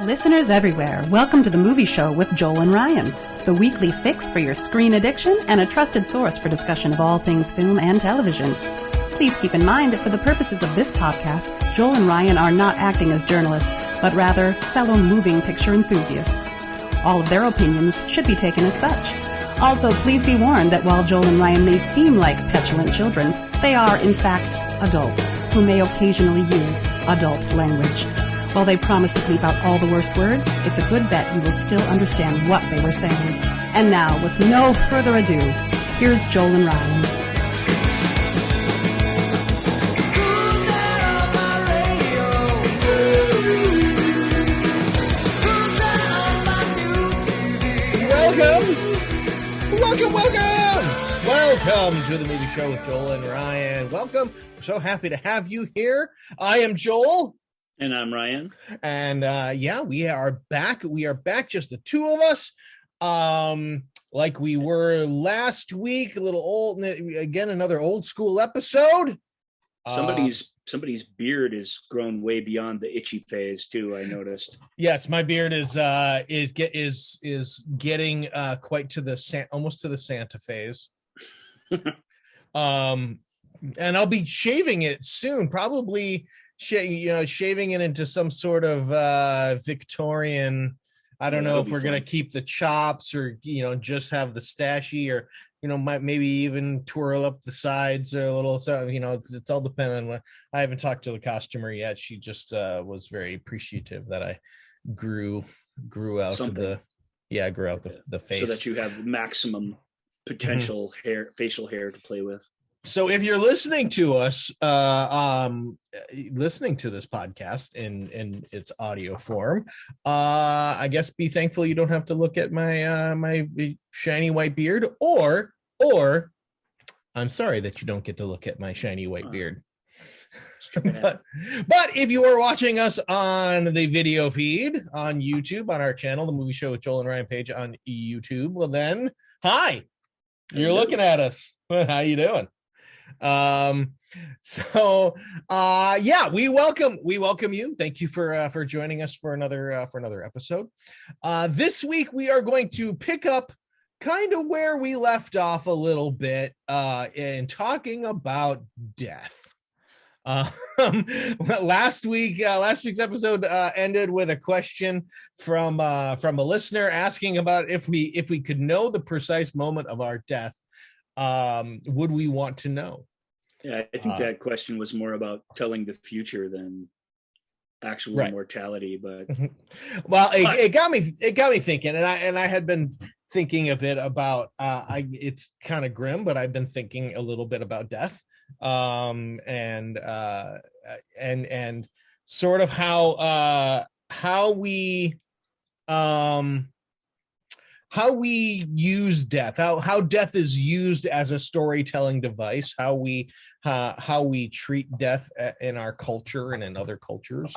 Listeners everywhere, welcome to the Movie Show with Joel and Ryan, the weekly fix for your screen addiction and a trusted source for discussion of all things film and television. Please keep in mind that for the purposes of this podcast, Joel and Ryan are not acting as journalists, but rather fellow moving picture enthusiasts. All of their opinions should be taken as such. Also, please be warned that while Joel and Ryan may seem like petulant children, they are, in fact, adults who may occasionally use adult language. While they promise to bleep out all the worst words, it's a good bet you will still understand what they were saying. And now, with no further ado, here's Joel and Ryan. Welcome to the Movie Show with Joel and Ryan. Welcome. We're so happy to have you here. I am Joel. And I'm Ryan. And we are back. We are back, just the two of us. Like we were last week, a little old, again, another old school episode. Somebody's beard is grown way beyond the itchy phase too, I noticed. Yes, my beard is getting quite to the almost to the Santa phase. And I'll be shaving it soon, probably shaving it into some sort of Victorian. I don't know if we're gonna keep the chops or just have the stashy, or maybe even twirl up the sides a little. So it's all dependent on what. I haven't talked to the costumer yet. She just was very appreciative that I grew out Something. grew out the face, so that you have maximum potential facial hair to play with. So if you're listening to us, listening to this podcast in its audio form, I guess be thankful you don't have to look at my my shiny white beard, or I'm sorry that you don't get to look at my shiny white beard. But if you are watching us on the video feed on YouTube, on our channel, the Movie Show with Joel and Ryan page on YouTube, well then, hi, you're looking at us. How you doing? We welcome you. Thank you for joining us for another episode. This week we are going to pick up kind of where we left off a little bit in talking about death. Last week's episode ended with a question from a listener asking about if we could know the precise moment of our death, would we want to know? Yeah, I think that question was more about telling the future than actual mortality. But well, it got me thinking, and I had been thinking a bit about it's kind of grim, but I've been thinking a little bit about death, and sort of how we use death, how death is used as a storytelling device, how we treat death in our culture and in other cultures,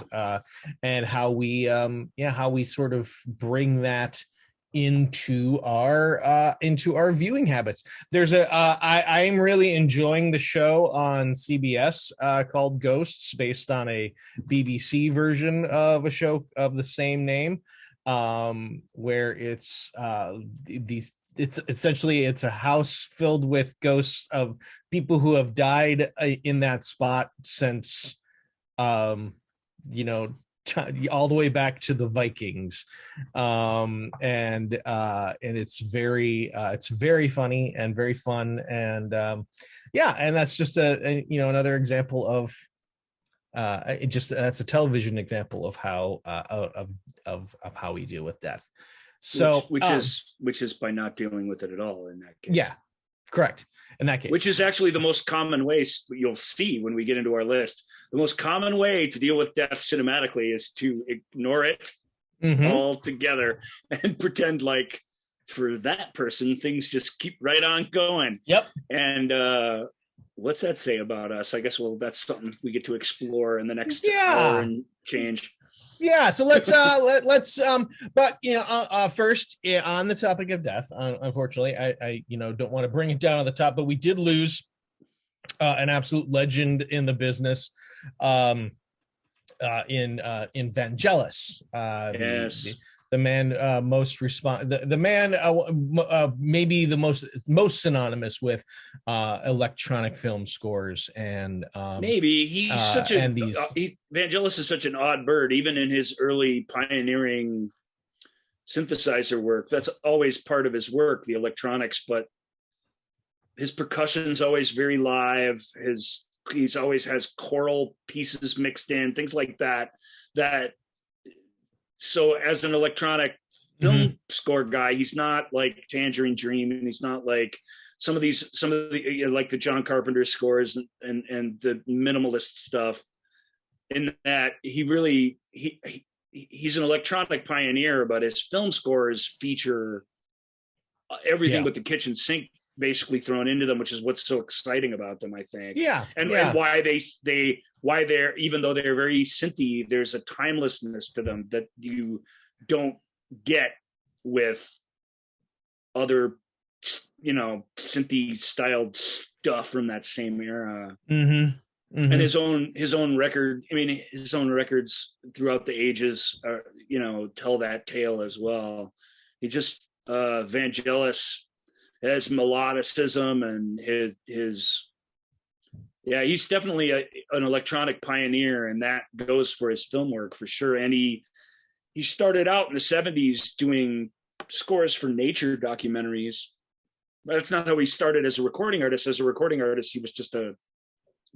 and how we sort of bring that into our viewing habits. There's I am really enjoying the show on CBS called Ghosts, based on a BBC version of a show of the same name, where it's essentially a house filled with ghosts of people who have died in that spot since all the way back to the Vikings, and it's very funny and very fun, and and that's just another example of that's a television example of how of how we deal with death. So which is by not dealing with it at all in that case. Yeah, correct. In that case, which is actually the most common way you'll see when we get into our list. The most common way to deal with death cinematically is to ignore it altogether and pretend like for that person things just keep right on going. Yep. And what's that say about us? I guess that's something we get to explore in the next hour and change. Yeah, so let's first on the topic of death, unfortunately, I don't want to bring it down on the top, but we did lose an absolute legend in the business in Vangelis. Yes. The man the man maybe the most synonymous with electronic film scores, and maybe he's such a Vangelis is such an odd bird, even in his early pioneering synthesizer work. That's always part of his work, the electronics, but his percussion's always very live. He's always has choral pieces mixed in, things like that. So as an electronic film score guy, he's not like Tangerine Dream, and he's not like some of the like the John Carpenter scores and the minimalist stuff. In that he's an electronic pioneer, but his film scores feature everything but the kitchen sink basically thrown into them, which is what's so exciting about them, I think. And why they're, even though they're very synthy, there's a timelessness to them that you don't get with other, synthy styled stuff from that same era. And his own record, his own records throughout the ages are, tell that tale as well. He just Vangelis has melodicism, and he's definitely an electronic pioneer, and that goes for his film work for sure. And he started out in the 70s doing scores for nature documentaries. That's not how he started as a recording artist. As a recording artist, he was just a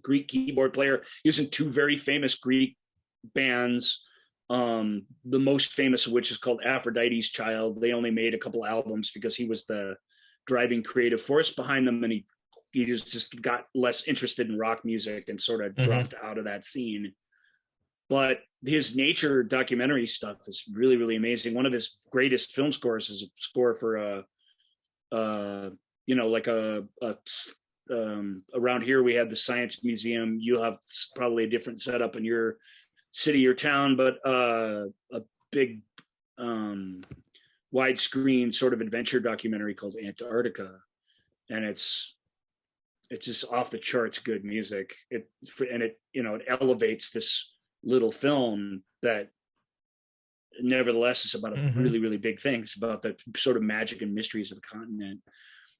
Greek keyboard player. He was in two very famous Greek bands, the most famous of which is called Aphrodite's Child. They only made a couple albums because he was the driving creative force behind them, and he just got less interested in rock music and sort of dropped out of that scene. But his nature documentary stuff is really, really amazing. One of his greatest film scores is a score for around here we have the Science Museum. You'll have probably a different setup in your city or town, but a big widescreen sort of adventure documentary called Antarctica, and it's just off the charts good music. It elevates this little film that nevertheless is about a really, really big thing. It's about the sort of magic and mysteries of the continent.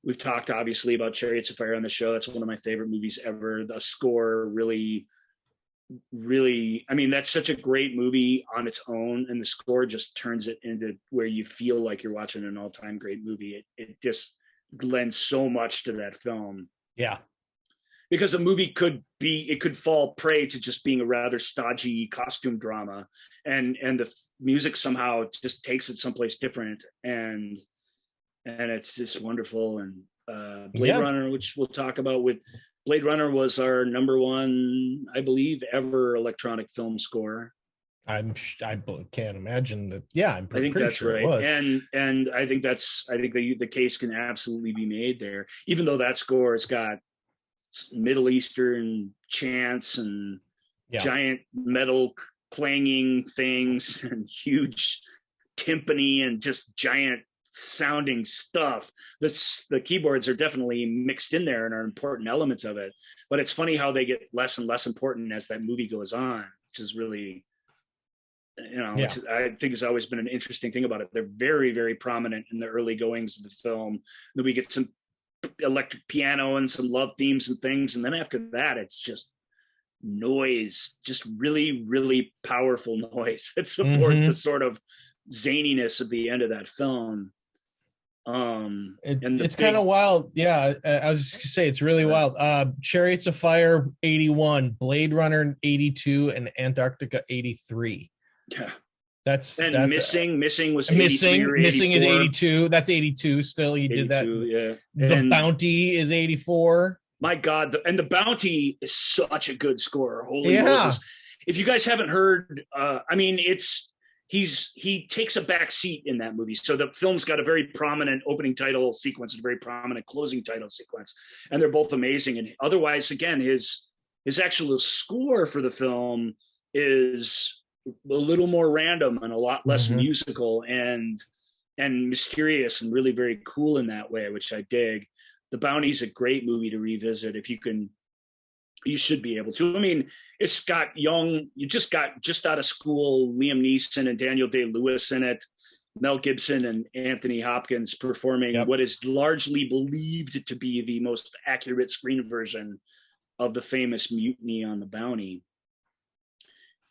We've talked obviously about Chariots of Fire on the show. That's one of my favorite movies ever. The score really, that's such a great movie on its own, and the score just turns it into where you feel like you're watching an all-time great movie. It just lends so much to that film. Yeah. Because the movie could fall prey to just being a rather stodgy costume drama, and the music somehow just takes it someplace different, and it's just wonderful. And Blade Runner, which we'll talk about with Blade Runner, was our number one, I believe, ever electronic film score. I can't imagine that. Yeah, I think that's sure right. And I think the case can absolutely be made there, even though that score has got Middle Eastern chants and giant metal clanging things and huge timpani and just giant sounding stuff. The keyboards are definitely mixed in there and are important elements of it, but it's funny how they get less and less important as that movie goes on, which is really, which I think has always been an interesting thing about it. They're very, very prominent in the early goings of the film. Then we get some electric piano and some love themes and things, and then after that it's just noise, just really, really powerful noise that support the sort of zaniness of the end of that film. It's kind of wild. I was just gonna say it's really wild. Chariots of Fire 81, Blade Runner 82, and Antarctica 83. That's missing was missing is 82. That's 82 still. He did that. The Bounty is 84. My God, the Bounty is such a good score. Holy Moses. If you guys haven't heard, he takes a back seat in that movie. So the film's got a very prominent opening title sequence and a very prominent closing title sequence, and they're both amazing. And otherwise, again, his actual score for the film is a little more random and a lot less musical and mysterious and really very cool in that way, which I dig. The Bounty's a great movie to revisit if you can You should be able to. I mean, it's got just out of school Liam Neeson and Daniel Day-Lewis in it, Mel Gibson and Anthony Hopkins performing what is largely believed to be the most accurate screen version of the famous Mutiny on the Bounty.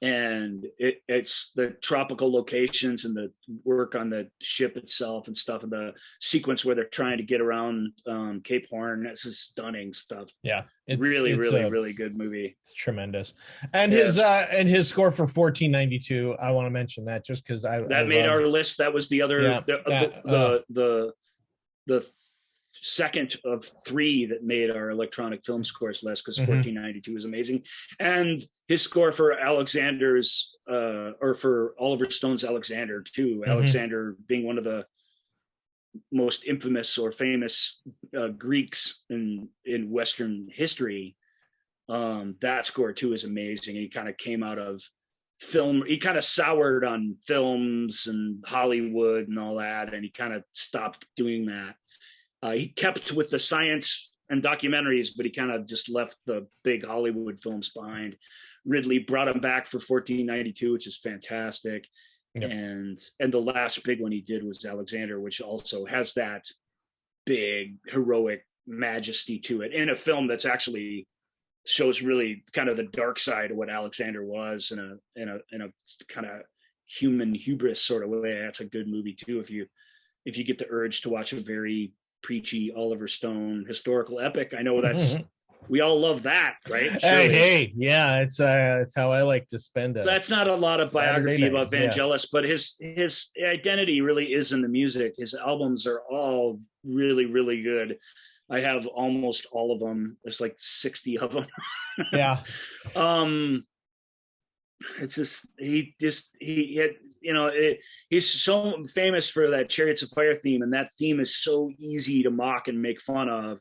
And it's the tropical locations and the work on the ship itself and stuff, and the sequence where they're trying to get around Cape Horn. That's just stunning stuff. Yeah, it's really good movie. It's tremendous. And his score for 1492, I want to mention that just because I made our list. That was the other the second of three that made our electronic film scores list, because 1492 is amazing. And his score for Alexander's or for Oliver Stone's Alexander too, Alexander being one of the most infamous or famous Greeks in Western history. That score too is amazing. He kind of came out of film, he kind of soured on films and Hollywood and all that, and he kind of stopped doing that. He kept with the science and documentaries, but he kind of just left the big Hollywood films behind. Ridley brought him back for 1492, which is fantastic. Yep. And the last big one he did was Alexander, which also has that big heroic majesty to it, in a film that's actually shows really kind of the dark side of what Alexander was in a kind of human hubris sort of way. That's a good movie too, if you get the urge to watch a very preachy Oliver Stone historical epic. I know that's we all love that, right? Hey, yeah, it's how I like to spend it. That's not a lot of biography about Vangelis, but his identity really is in the music. His albums are all really, really good. I have almost all of them. There's like 60 of them. Yeah. It's just he had, he's so famous for that Chariots of Fire theme, and that theme is so easy to mock and make fun of,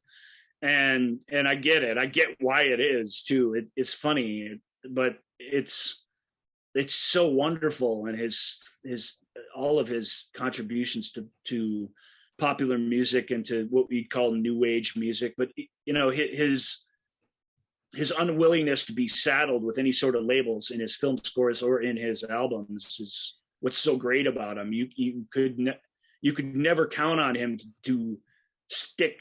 and I get it. I get why it is too. It's funny, but it's so wonderful, and his all of his contributions to popular music and to what we call new age music, but his unwillingness to be saddled with any sort of labels in his film scores or in his albums is what's so great about him. You could never count on him to stick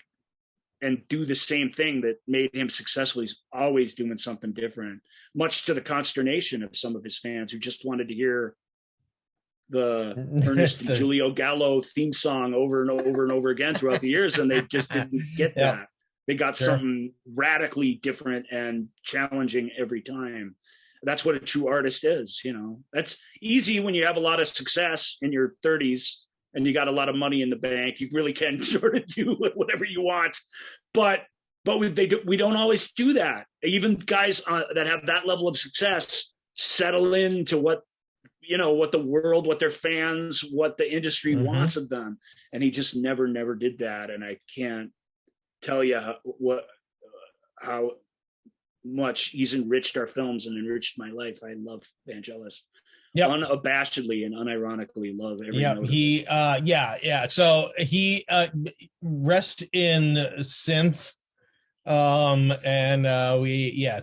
and do the same thing that made him successful. He's always doing something different, much to the consternation of some of his fans who just wanted to hear the Ernest and Julio Gallo theme song over and over and over again throughout the years, and they just didn't get that. They got something radically different and challenging every time. That's what a true artist is. That's easy when you have a lot of success in your 30s and you got a lot of money in the bank. You really can sort of do whatever you want, but we don't always do that. Even guys that have that level of success settle into what the world, what their fans, what the industry wants of them. And he just never did that. And I can't tell you how much he's enriched our films and enriched my life. I love Vangelis. Unabashedly and unironically love every note of it. So he rest in synth.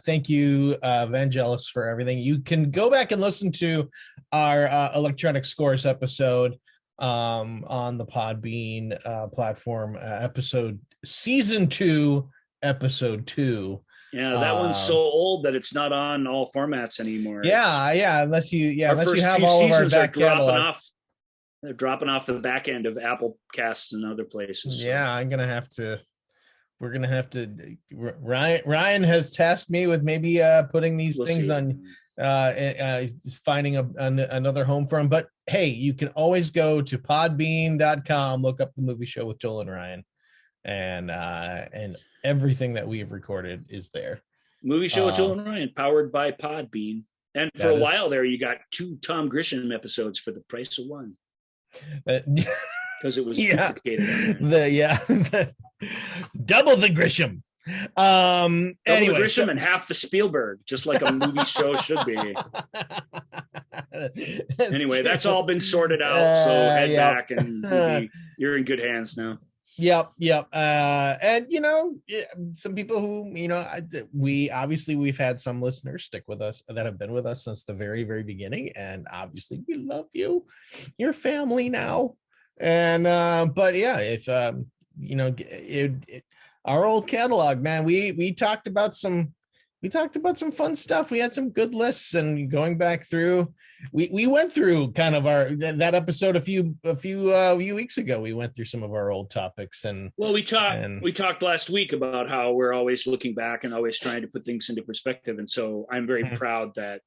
Thank you, Vangelis, for everything. You can go back and listen to our electronic scores episode on the Podbean platform, season 2, episode 2. Yeah, that one's so old that it's not on all formats anymore. Unless you have all of our back catalog. They're dropping off the back end of Apple Casts and other places. So. Yeah, we're gonna have to. Ryan has tasked me with maybe putting these things on, finding another home for him. But hey, you can always go to podbean.com, look up the movie show with Joel and Ryan, and everything that we have recorded is there. Movie show with Joel and Ryan, powered by Podbean. And for a while there, you got 2 Tom Grisham episodes for the price of 1. Because it was duplicated. Double the Grisham. Double the Grisham and half the Spielberg, just like a movie show should be. Anyway, that's all been sorted out. So head back, and you're in good hands now. Yep. And some people who, we've had some listeners stick with us that have been with us since the very, very beginning, and obviously we love you. You're family now. And but yeah, if our old catalog, man, we talked about some fun stuff. We had some good lists, and going back through, we went through kind of that episode a few weeks ago. We went through some of our old topics, and we talked last week about how we're always looking back and always trying to put things into perspective. And so I'm very proud that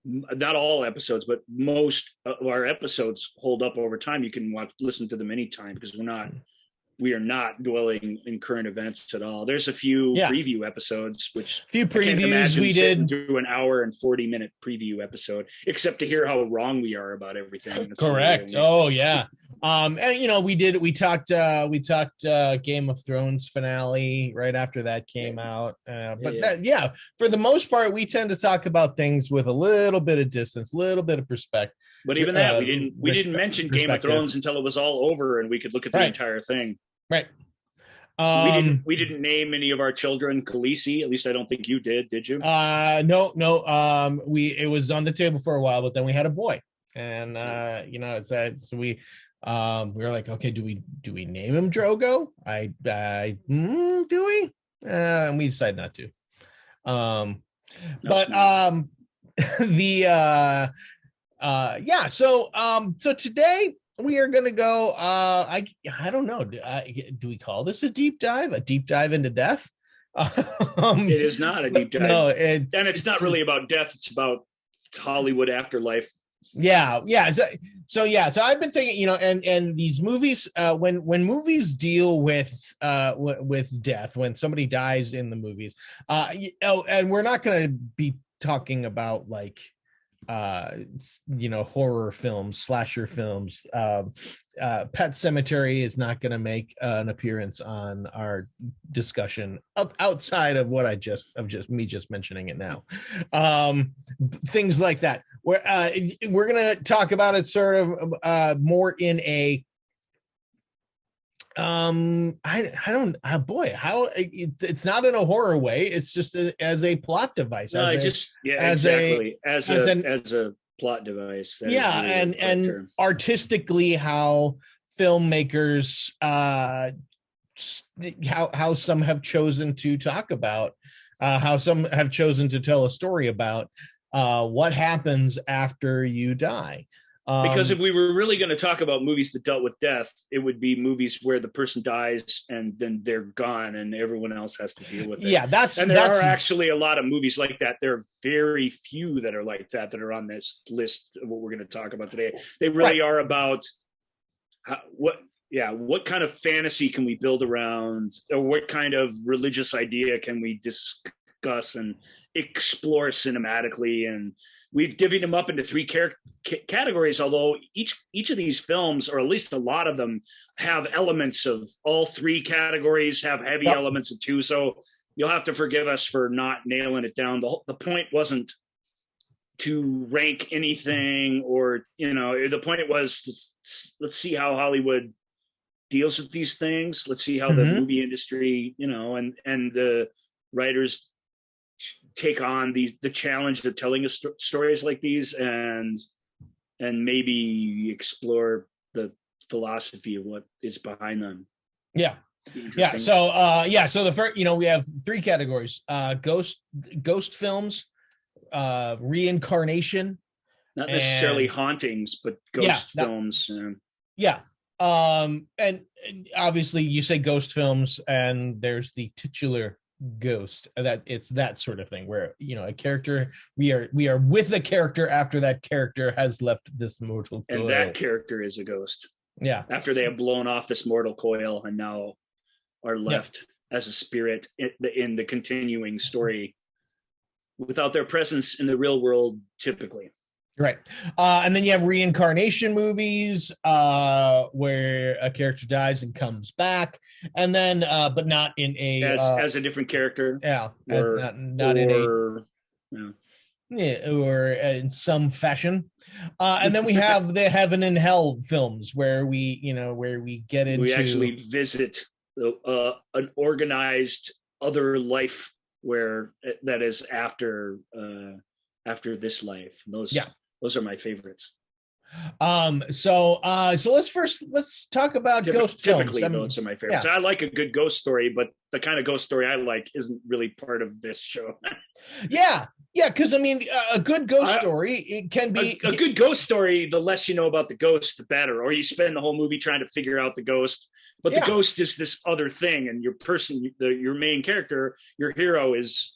not all episodes, but most of our episodes hold up over time. You can listen to them anytime, because we are not dwelling in current events at all. There's a few preview episodes, we did do an hour and 40-minute preview episode, except to hear how wrong we are about everything. That's correct. Oh yeah. And we talked Game of Thrones finale right after that came out. For the most part, we tend to talk about things with a little bit of distance, a little bit of perspective. But even that, we didn't mention Game of Thrones until it was all over and we could look at the entire thing. Right. We didn't name any of our children Khaleesi. At least I don't think you did you? No. It was on the table for a while, but then we had a boy, and so we were like, okay, do we name him Drogo? Do we? And we decided not to. So today we are going to go, I don't know. Do we call this a deep dive into death? It is not a deep dive. No, and it's not really about death. It's about Hollywood afterlife. Yeah. So I've been thinking, and these movies, when movies deal with death, when somebody dies in the movies, and we're not going to be talking about like, horror films, slasher films. Pet Sematary is not going to make an appearance on our discussion outside of what me just mentioning it now. Things like that. We're going to talk about it sort of more in a it's not in a horror way. It's just as a plot device. As a plot device. And artistically, how filmmakers, how some have chosen to talk about, how some have chosen to tell a story about what happens after you die. Because if we were really going to talk about movies that dealt with death, it would be movies where the person dies and then they're gone and everyone else has to deal with it. Yeah, there are actually a lot of movies like that. There are very few that are like that are on this list of what we're going to talk about today. They really are about what kind of fantasy can we build around, or what kind of religious idea can we discuss and explore cinematically. And we've divvied them up into three categories, although each of these films, or at least a lot of them, have elements of all three categories, have heavy elements of two. So you'll have to forgive us for not nailing it down. The point wasn't to rank anything, or, the point was let's see how Hollywood deals with these things. Let's see how the movie industry, and the writers take on the challenge of telling stories like these, and maybe explore the philosophy of what is behind them. So the first, we have three categories: ghost films, reincarnation, not necessarily hauntings, but ghost films. And obviously you say ghost films, and there's the titular ghost, that it's that sort of thing where a character, we are with the character after that character has left this mortal coil, and that character is a ghost after they have blown off this mortal coil and now are left as a spirit in the continuing story without their presence in the real world typically. Right. And then you have reincarnation movies where a character dies and comes back, and then but not in a as a different character. Yeah. Yeah, or in some fashion. And then we have the heaven and hell films where we get into, we actually visit an organized other life where that is after this life. Those are my favorites. So let's talk about ghost typically films. Those are my favorites. I like a good ghost story, but the kind of ghost story I like isn't really part of this show. yeah, because I mean, a good ghost story, it can be a good ghost story. The less you know about the ghost, the better. Or you spend the whole movie trying to figure out the ghost, but the ghost is this other thing, and your main character, your hero, is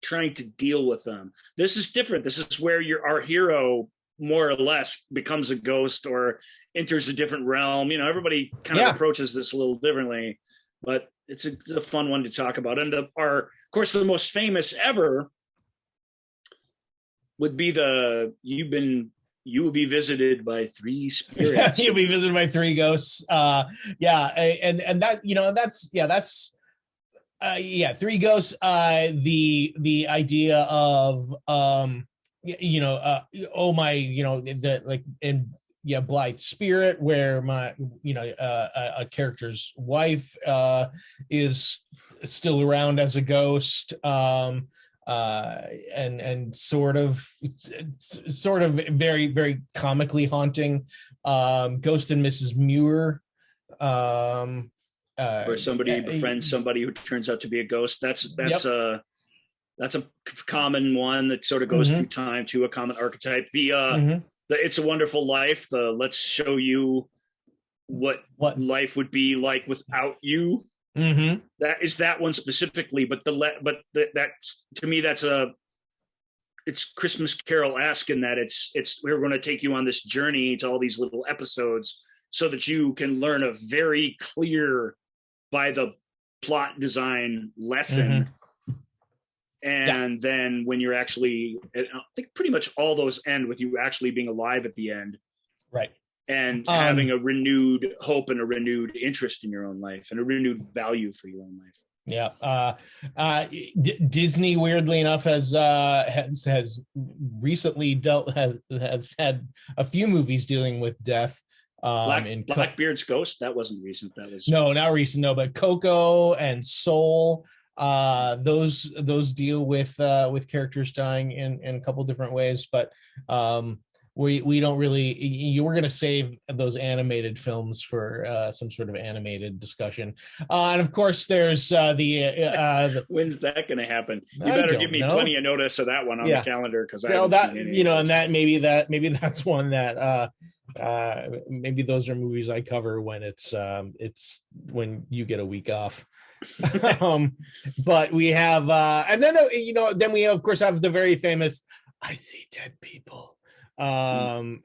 trying to deal with them. This is different. This is where our hero more or less becomes a ghost or enters a different realm. Everybody kind of approaches this a little differently, but it's a fun one to talk about. And of course, the most famous ever would be you will be visited by 3 spirits. You'll be visited by 3 ghosts. And that's 3 ghosts. The idea of blithe spirit, where my a character's wife is still around as a ghost, and sort of very, very comically haunting, Ghost and Mrs. Muir, where somebody befriends somebody who turns out to be a ghost. That's a common one that sort of goes through time, to a common archetype. The It's a Wonderful Life. Let's show you what life would be like without you. That is that one specifically, but that to me, it's Christmas Carol-esque in that we're going to take you on this journey to all these little episodes so that you can learn a very clear by the plot design lesson. And then when you're actually, I think pretty much all those end with you actually being alive at the end. Right. And having a renewed hope and a renewed interest in your own life and a renewed value for your own life. Yeah. Disney, weirdly enough, has recently has had a few movies dealing with death. Blackbeard's Ghost, that wasn't recent. That was not recent. No, but Coco and Soul, those deal with characters dying in a couple different ways, but we don't really. You were going to save those animated films for some sort of animated discussion, and of course there's when's that going to happen? You better give me plenty of notice of that one on the calendar, because maybe that's one that maybe those are movies I cover when it's when you get a week off. But we have and then we of course have the very famous I See Dead People, and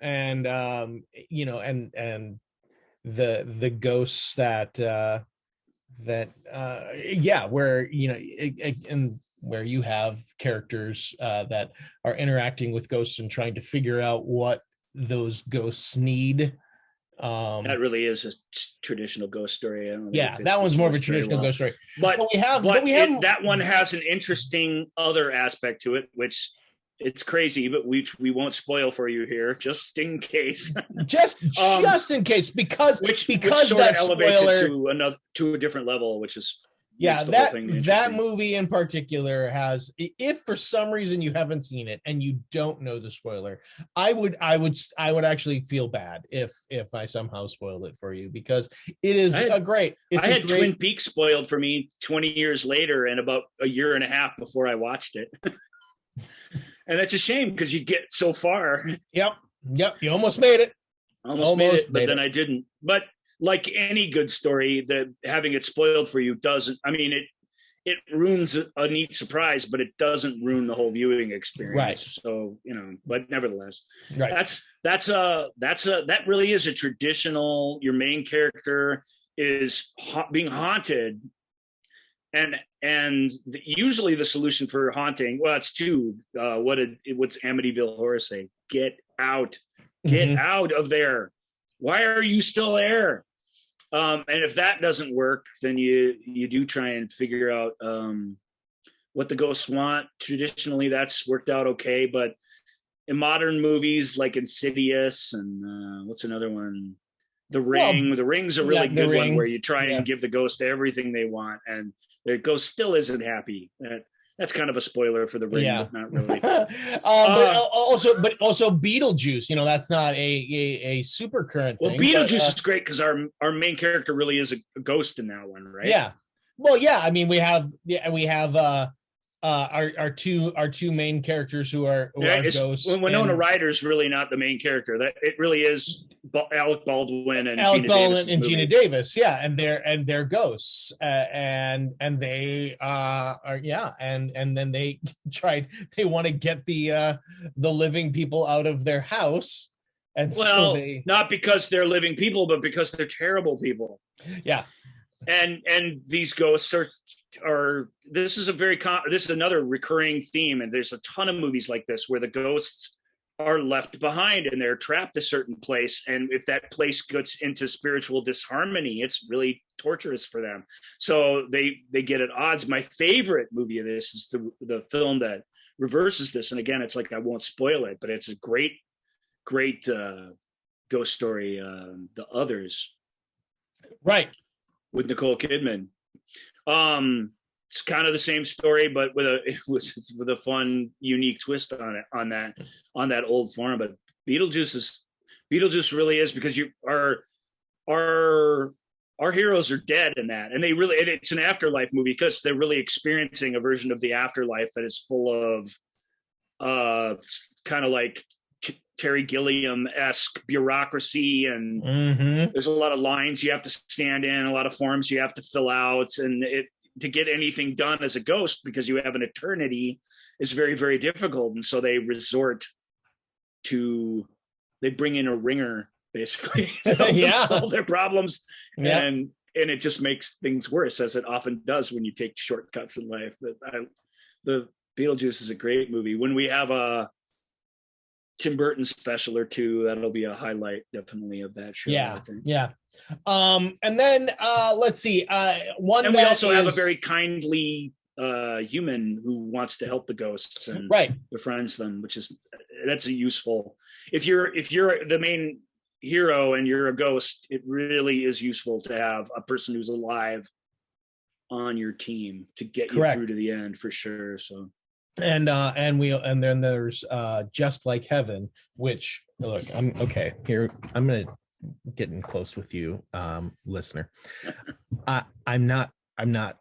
the ghosts that where and where you have characters that are interacting with ghosts and trying to figure out what those ghosts need. That really is a traditional ghost story. That one's more of a traditional ghost story. But that one has an interesting other aspect to it, which it's crazy, but we won't spoil for you here, just in case. just in case, because which that elevates spoiler it to a different level, which is that movie in particular has, if for some reason you haven't seen it and you don't know the spoiler, I would actually feel bad if I somehow spoiled it for you, because it is Twin Peaks spoiled for me 20 years later and about a year and a half before I watched it. And that's a shame, because you get so far. Yep. You almost made it. But then I didn't. But like any good story, that having it spoiled for you doesn't. I mean, it ruins a neat surprise, but it doesn't ruin the whole viewing experience. Right. So but nevertheless, right. That really is a traditional. Your main character is being haunted. And usually the solution for haunting, well, it's two. What's Amityville Horror say? Get out of there. Why are you still there? And if that doesn't work, then you do try and figure out what the ghosts want. Traditionally, that's worked out okay, but in modern movies like Insidious and what's another one? The Ring. Well, The Ring's a really good one where you try and give the ghost everything they want, and the ghost still isn't happy. That's kind of a spoiler for The Ring, but not really. But also Beetlejuice. That's not a super current thing. Well, Beetlejuice is great because our main character really is a ghost in that one, right? Yeah. Well, yeah. I mean, we have our two main characters who are ghosts. Winona Ryder's really not the main character. That it really is Alec Baldwin and Gina Davis. Yeah, and they're ghosts, and they are and then they want to get the living people out of their house, and not because they're living people, but because they're terrible people. Yeah, and these ghosts are this is another recurring theme, and there's a ton of movies like this where the ghosts are left behind and they're trapped a certain place, and if that place gets into spiritual disharmony, it's really torturous for them, so they get at odds. My favorite movie of this is the film that reverses this, and again, it's like I won't spoil it, but it's a great ghost story, The Others, right, with Nicole Kidman. It's kind of the same story, but with a fun, unique twist on that old form. But Beetlejuice really is, because our heroes are dead in that, and it's an afterlife movie because they're really experiencing a version of the afterlife that is full of kind of like Terry Gilliam-esque bureaucracy, and there's a lot of lines you have to stand in, a lot of forms you have to fill out, and to get anything done as a ghost, because you have an eternity, is very, very difficult. And so they bring in a ringer, basically, to solve their problems, and it just makes things worse, as it often does when you take shortcuts in life. The Beetlejuice is a great movie. When we have a Tim Burton special or two, that'll be a highlight definitely of that show. I think. And then let's see, one, and we also have a very kindly human who wants to help the ghosts and befriends them, that's a useful, if you're the main hero and you're a ghost, it really is useful to have a person who's alive on your team to get you through to the end, for sure. So and then there's Just Like Heaven, which, look, I'm okay here, I'm gonna get in close with you, listener. I'm not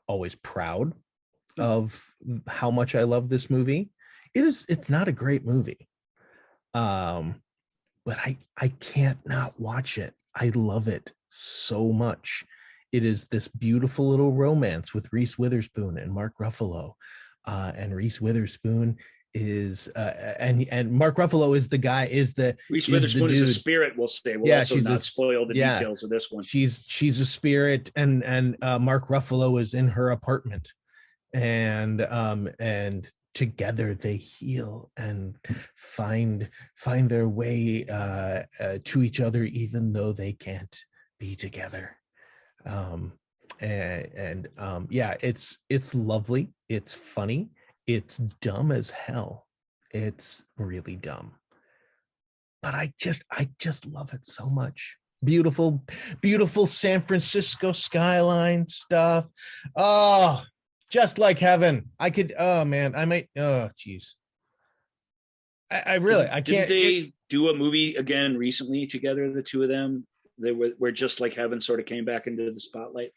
always proud of how much I love this movie. It's not a great movie, but I can't not watch it. I love it so much. It is this beautiful little romance with Reese Witherspoon and Mark Ruffalo. And Reese Witherspoon is and Mark Ruffalo is the guy, Reese Witherspoon is a spirit, we'll say. We'll also not spoil the details of this one. She's a spirit, and Mark Ruffalo is in her apartment, and together they heal and find their way to each other, even though they can't be together. It's lovely, it's funny, it's dumb as hell, it's really dumb, but I just love it so much. Beautiful San Francisco skyline stuff. Just Like Heaven. I can't. Did they do a movie again recently together, the two of them? They were Just Like Heaven sort of came back into the spotlight.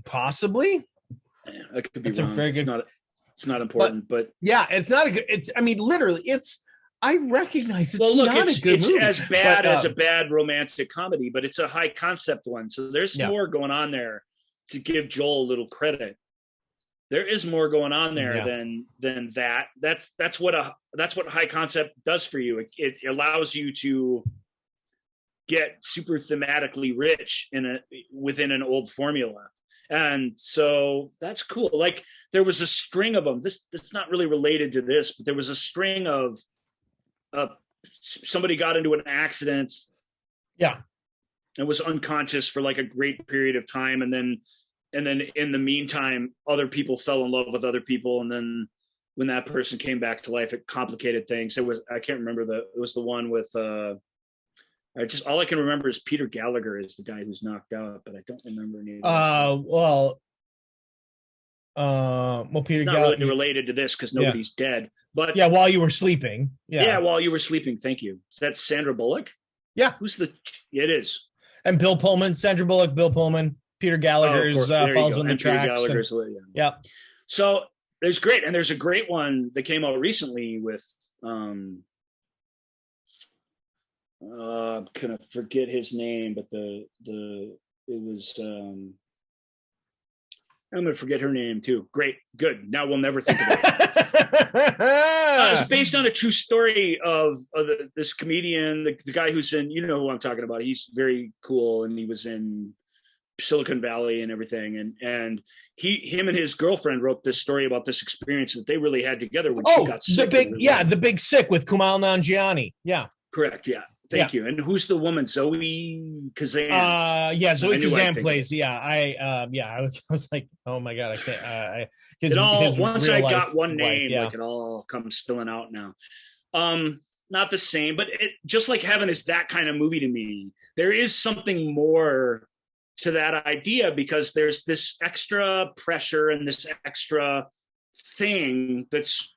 Possibly. Yeah, that could be wrong. It's not important, but it's not a good. I recognize it's not a good movie. It's as bad as a bad romantic comedy, but it's a high concept one. So there's more going on there. To give Joel a little credit, there is more going on there than that. That's what high concept does for you. It allows you to get super thematically rich within an old formula. And so that's cool. Like, there was a string of them. That's not really related to this, but there was a string of somebody got into an accident. Yeah. And was unconscious for like a great period of time. And then then in the meantime, other people fell in love with other people, and then when that person came back to life, it complicated things. I can't remember it was the one with all I can remember is Peter Gallagher is the guy who's knocked out, but I don't remember any. Peter not really related to this because nobody's dead. But yeah, while you were sleeping. Yeah, while you were sleeping. Thank you. Is that Sandra Bullock? Yeah. It is. And Bill Pullman, Sandra Bullock, Bill Pullman, Peter Gallagher falls on the tracks. Yeah. So there's a great one that came out recently with I'm gonna forget his name, but it was I'm going to forget her name too. Great. Good. Now we'll never think about it. It's based on a true story of this comedian, the guy who's in, you know who I'm talking about. He's very cool. And he was in Silicon Valley and everything. And him and his girlfriend wrote this story about this experience that they really had together when she got sick. The Big Sick with Kumail Nanjiani. Yeah. Correct. Yeah. Thank you. And who's the woman? Zoe Kazan. Zoe Kazan plays. Yeah, I was like, oh my god, I can't. Once I got one name, like it all comes spilling out now. Not the same, but it just like Heaven is that kind of movie to me. There is something more to that idea because there's this extra pressure and this extra thing that's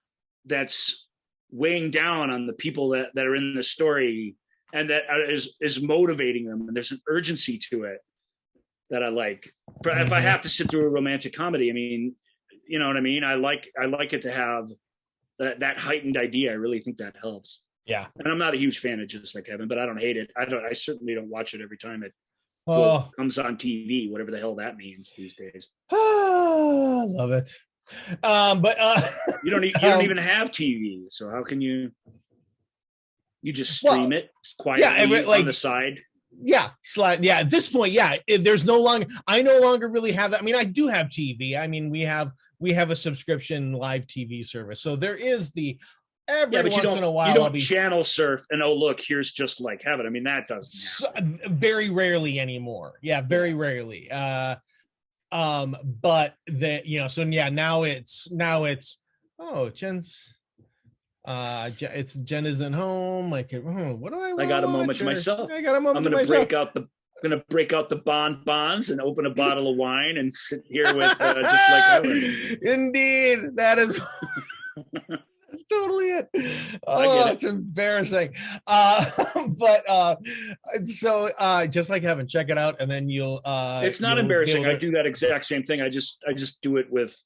weighing down on the people that are in the story. And that is motivating them, and there's an urgency to it that I like. If I have to sit through a romantic comedy, I mean, you know what I mean. I like it to have that heightened idea. I really think that helps. Yeah, and I'm not a huge fan of Just Like Heaven, but I don't hate it. I certainly don't watch it every time it comes on TV, whatever the hell that means these days. I love it. But you don't even have TV, so how can you? You just stream it quietly on the side. Yeah, yeah. At this point, there's I no longer really have that. I mean, I do have TV. I mean, we have a subscription live TV service, so there is every once in a while. You don't channel surf and look, here's Just Like Heaven. I mean, that doesn't happen. Very rarely anymore. Yeah, very rarely. But now it's Jen's. Jen isn't home. Like, what do I got a moment to myself. I got a moment. I'm gonna break out the bonbons and open a bottle of wine and sit here with Just Like Heaven. Indeed, that is that's totally it. Oh, it's embarrassing. So Just Like Heaven, check it out, and then you'll. It's not embarrassing. I do that exact same thing. I just do it with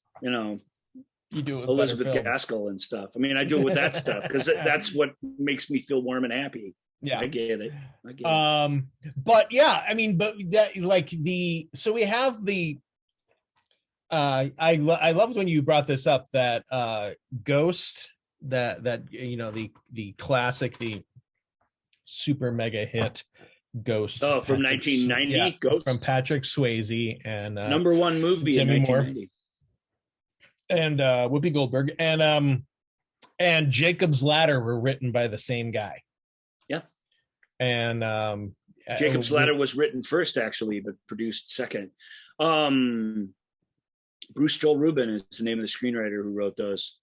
You do it with Elizabeth Gaskell and stuff. I mean, I do it with that stuff because that's what makes me feel warm and happy. Yeah, I get it. But yeah, I mean, but that so we have the. I loved when you brought this up that Ghost that the classic, the super mega hit Ghost. Oh, from 1990, Ghost from Patrick Swayze and number one movie Demi in 1990. And Whoopi Goldberg and Jacob's Ladder were written by the same guy. Yeah. And Jacob's Ladder was written first, actually, but produced second. Bruce Joel Rubin is the name of the screenwriter who wrote those.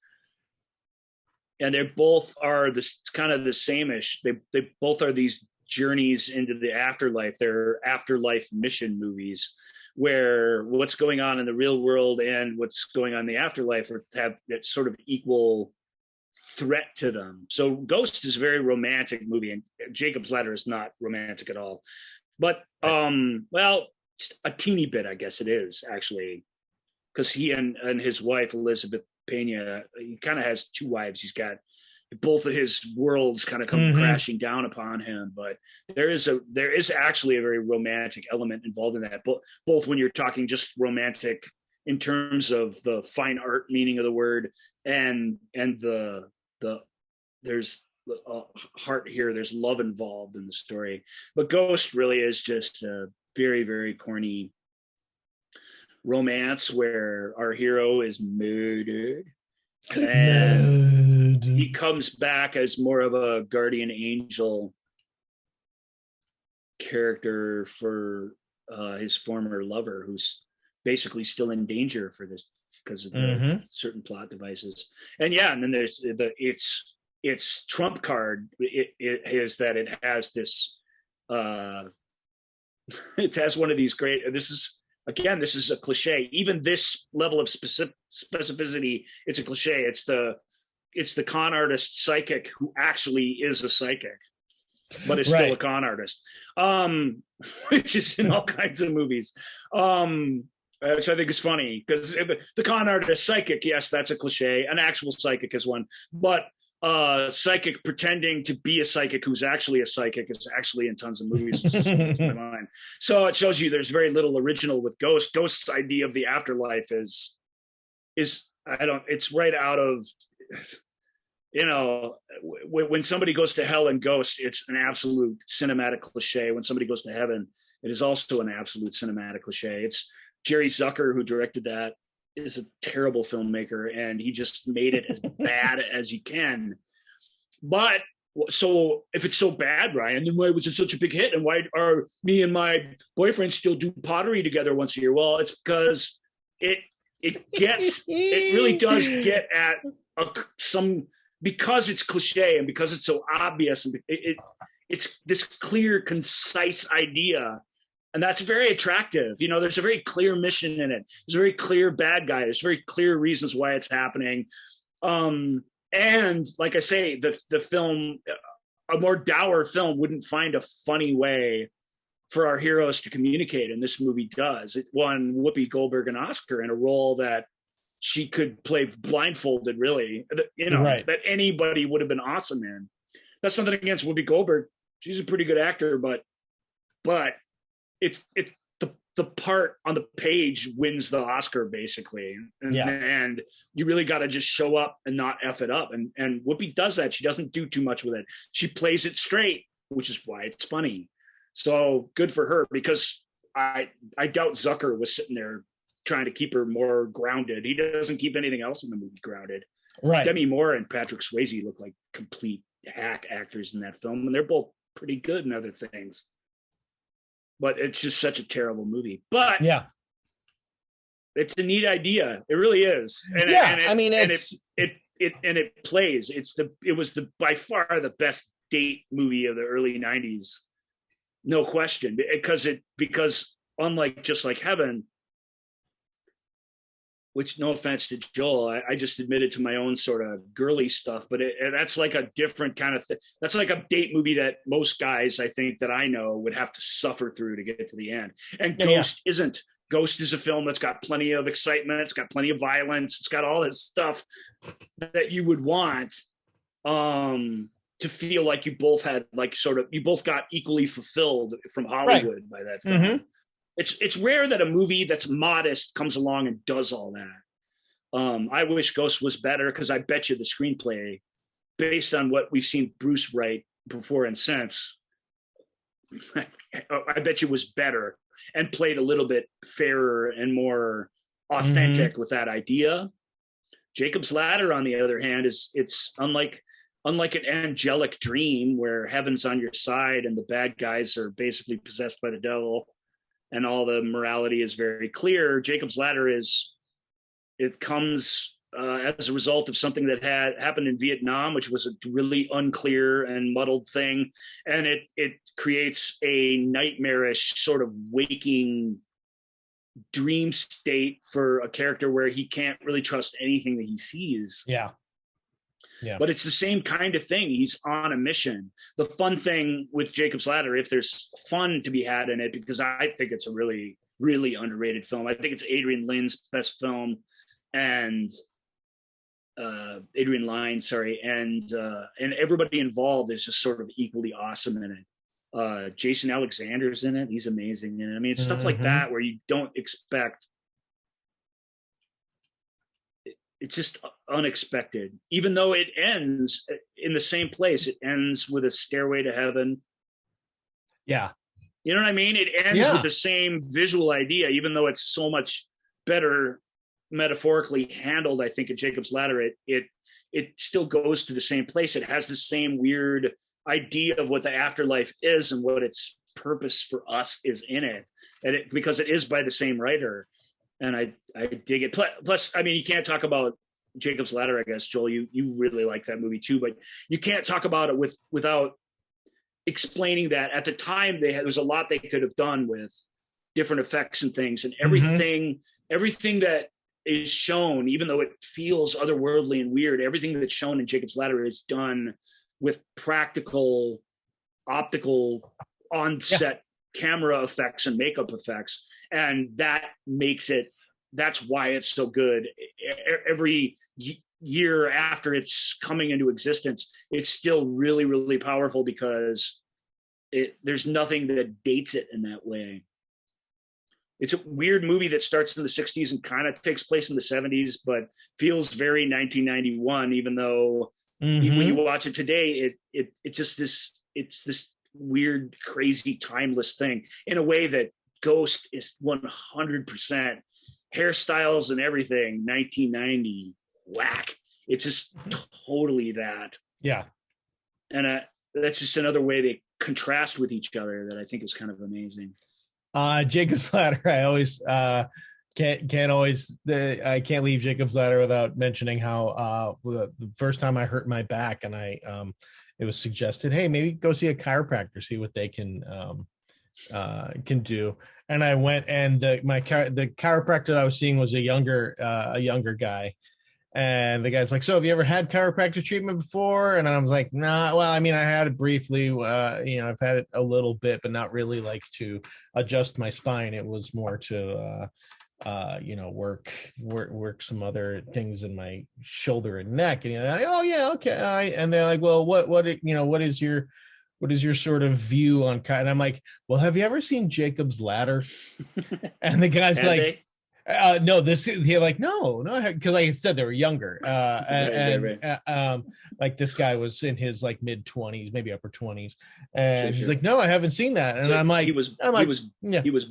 And they both are kind of the same-ish. They both are these journeys into the afterlife. They're afterlife mission movies, where what's going on in the real world and what's going on in the afterlife have that sort of equal threat to them. So Ghost is a very romantic movie, and Jacob's Ladder is not romantic at all. But, just a teeny bit, I guess it is, actually, because he and his wife, Elizabeth Pena, he kind of has two wives. He's got both of his worlds kind of come crashing down upon him, but there is actually a very romantic element involved in that, both when you're talking just romantic in terms of the fine art meaning of the word and the there's a heart here, there's love involved in the story. But Ghost really is just a very, very corny romance where our hero is murdered and he comes back as more of a guardian angel character for his former lover, who's basically still in danger for this because of the certain plot devices. And then there's its trump card. It is that it has this. It has one of these great. This is a cliche. Even this level of specificity, it's a cliche. It's the con artist psychic who actually is a psychic, but is still a con artist, which is in all kinds of movies, which I think is funny because the con artist psychic, yes, that's a cliche. An actual psychic is one, but psychic pretending to be a psychic who's actually a psychic is actually in tons of movies. In my mind. So it shows you there's very little original with Ghost. Ghost's idea of the afterlife is it's right out of, when somebody goes to hell in Ghost, it's an absolute cinematic cliche. When somebody goes to heaven, it is also an absolute cinematic cliche. It's Jerry Zucker who directed that. Is a terrible filmmaker, and he just made it as bad as you can. But so if it's so bad, Ryan, then why was it such a big hit? And why are me and my boyfriend still do pottery together once a year? Well, it's because it really does get at because it's cliche and because it's so obvious, and it's this clear, concise idea. And that's very attractive. There's a very clear mission in it. There's a very clear bad guy. There's very clear reasons why it's happening. And like I say, the film, a more dour film wouldn't find a funny way for our heroes to communicate. And this movie does. It won Whoopi Goldberg an Oscar in a role that she could play blindfolded, really, that anybody would have been awesome in. That's nothing against Whoopi Goldberg. She's a pretty good actor, but it's the part on the page wins the Oscar basically. And you really got to just show up and not F it up. And Whoopi does that. She doesn't do too much with it. She plays it straight, which is why it's funny. So good for her, because I doubt Zucker was sitting there trying to keep her more grounded. He doesn't keep anything else in the movie grounded. Right. Demi Moore and Patrick Swayze look like complete hack actors in that film. And they're both pretty good in other things. But it's just such a terrible movie. But it's a neat idea. It really is. And it plays. It was by far the best date movie of the early 90s. No question. Because unlike Just Like Heaven, which, no offense to Joel, I just admitted to my own sort of girly stuff, but that's like a different kind of thing. That's like a date movie that most guys, I think, that I know would have to suffer through to get to the end. And Ghost isn't. Ghost is a film that's got plenty of excitement. It's got plenty of violence. It's got all this stuff that you would want to feel like you both had, like, sort of, you both got equally fulfilled from Hollywood by that film. Mm-hmm. It's rare that a movie that's modest comes along and does all that. I wish Ghost was better, because I bet you the screenplay, based on what we've seen Bruce write before and since, I bet you was better and played a little bit fairer and more authentic with that idea. Jacob's Ladder, on the other hand, it's unlike an angelic dream where heaven's on your side and the bad guys are basically possessed by the devil and all the morality is very clear. Jacob's Ladder comes as a result of something that had happened in Vietnam, which was a really unclear and muddled thing. And it creates a nightmarish sort of waking dream state for a character where he can't really trust anything that he sees. Yeah. But it's the same kind of thing. He's on a mission. The fun thing with Jacob's Ladder, if there's fun to be had in it, because I think it's a really, really underrated film. I think it's Adrian Lyne's best film, and Adrian Lyne, sorry, and everybody involved is just sort of equally awesome in it. Jason Alexander's in it. He's amazing in it. I mean, it's stuff like that where you don't expect. It's just unexpected, even though it ends in the same place. It ends with a stairway to heaven. Yeah. You know what I mean? It ends with the same visual idea, even though it's so much better metaphorically handled. I think in Jacob's Ladder, it still goes to the same place. It has the same weird idea of what the afterlife is and what its purpose for us is in it. And because it is by the same writer. and I dig it. Plus, I mean, you can't talk about Jacob's Ladder, I guess, Joel, you really like that movie too, but you can't talk about it without explaining that at the time there's a lot they could have done with different effects and things, and everything that is shown, even though it feels otherworldly and weird, everything that's shown in Jacob's Ladder is done with practical optical on-set camera effects and makeup effects, and that's why it's so good. Every year after it's coming into existence, it's still really, really powerful because there's nothing that dates it in that way. It's a weird movie that starts in the 60s and kind of takes place in the 70s, but feels very 1991, even though when you watch it today, it's just this weird, crazy, timeless thing in a way that Ghost is 100% hairstyles and everything 1990 whack. It's just totally that. Yeah. And that's just another way they contrast with each other that I think is kind of amazing. Jacob's Ladder, I always I can't leave Jacob's Ladder without mentioning how the first time I hurt my back and it was suggested, hey, maybe go see a chiropractor, see what they can do. And I went, and the chiropractor that I was seeing was a younger guy. And the guy's like, so have you ever had chiropractic treatment before? And I was like, nah, well, I mean, I had it briefly, I've had it a little bit, but not really like to adjust my spine. It was more to, work some other things in my shoulder and neck. And like, oh yeah, okay. And they're like, well, what is your sort of view on, and I'm like, well, have you ever seen Jacob's Ladder? And the guy's like, no, they're like, no, because I said they were younger. Like this guy was in his like mid 20s, maybe upper 20s. And he's like, no, I haven't seen that. And so I'm like, he was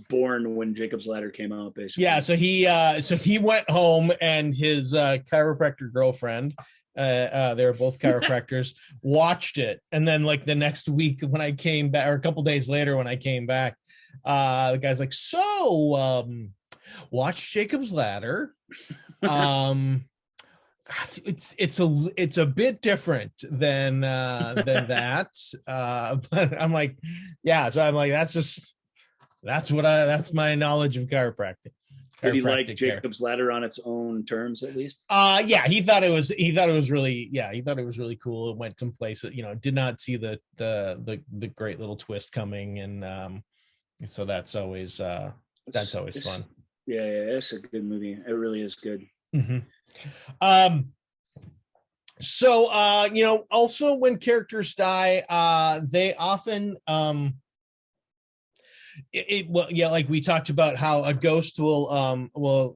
born when Jacob's Ladder came out, basically. Yeah. So he went home, and his chiropractor girlfriend, they were both chiropractors, watched it. And then like the next week when I came back, or a couple days later when I came back, the guy's like, so, watch Jacob's Ladder. It's a bit different than that. But I'm like, yeah. So I'm like, that's my knowledge of chiropractic. Did he like Jacob's Ladder on its own terms, at least? Yeah, he thought it was really cool. It went some places, did not see the great little twist coming, and so that's always fun. Yeah, it's a good movie. It really is good. So also when characters die, they often like we talked about how a ghost will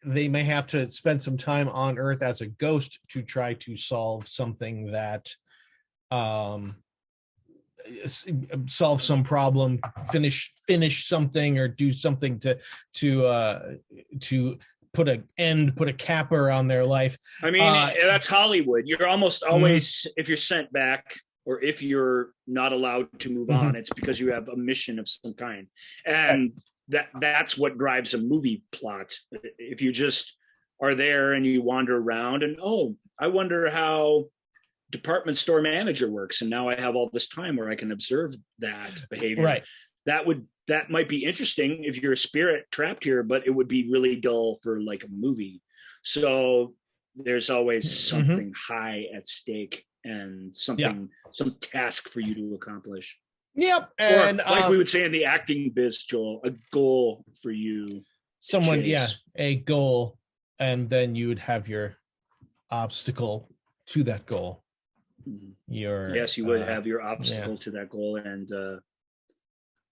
they may have to spend some time on Earth as a ghost to try to solve something that solve some problem, finish something, or do something to put a capper on their life. I mean, that's Hollywood. You're almost always, if you're sent back, or if you're not allowed to move on, it's because you have a mission of some kind. And that's what drives a movie plot. If you just are there and you wander around and, I wonder how department store manager works, and now I have all this time where I can observe that behavior. Right. That might be interesting if you're a spirit trapped here, but it would be really dull for like a movie. So there's always something high at stake, and some task for you to accomplish. Yep. And like we would say in the acting biz, Joel, a goal for you. A goal, and then you would have your obstacle to that goal. You would have your obstacle to that goal, and I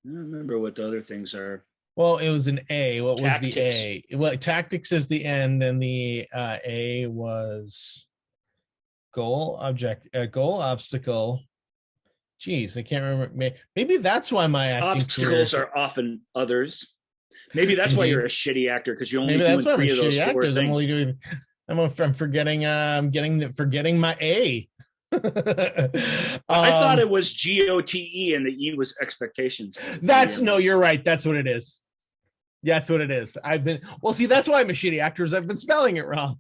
don't remember what the other things are. Well, it was an A. What Tactics. Was the A? Well, tactics is the end, and the A was goal, obstacle. Jeez, I can't remember. Maybe that's why my acting obstacles are often others. Maybe that's why you're a shitty actor, because you only doing 3 of those 4 things. I'm only doing. I'm forgetting. Forgetting my A. I thought it was GOTE and the E was expectations. You're right. That's what it is. Yeah, that's what it is. See, that's why I'm a shitty actor, is I've been spelling it wrong.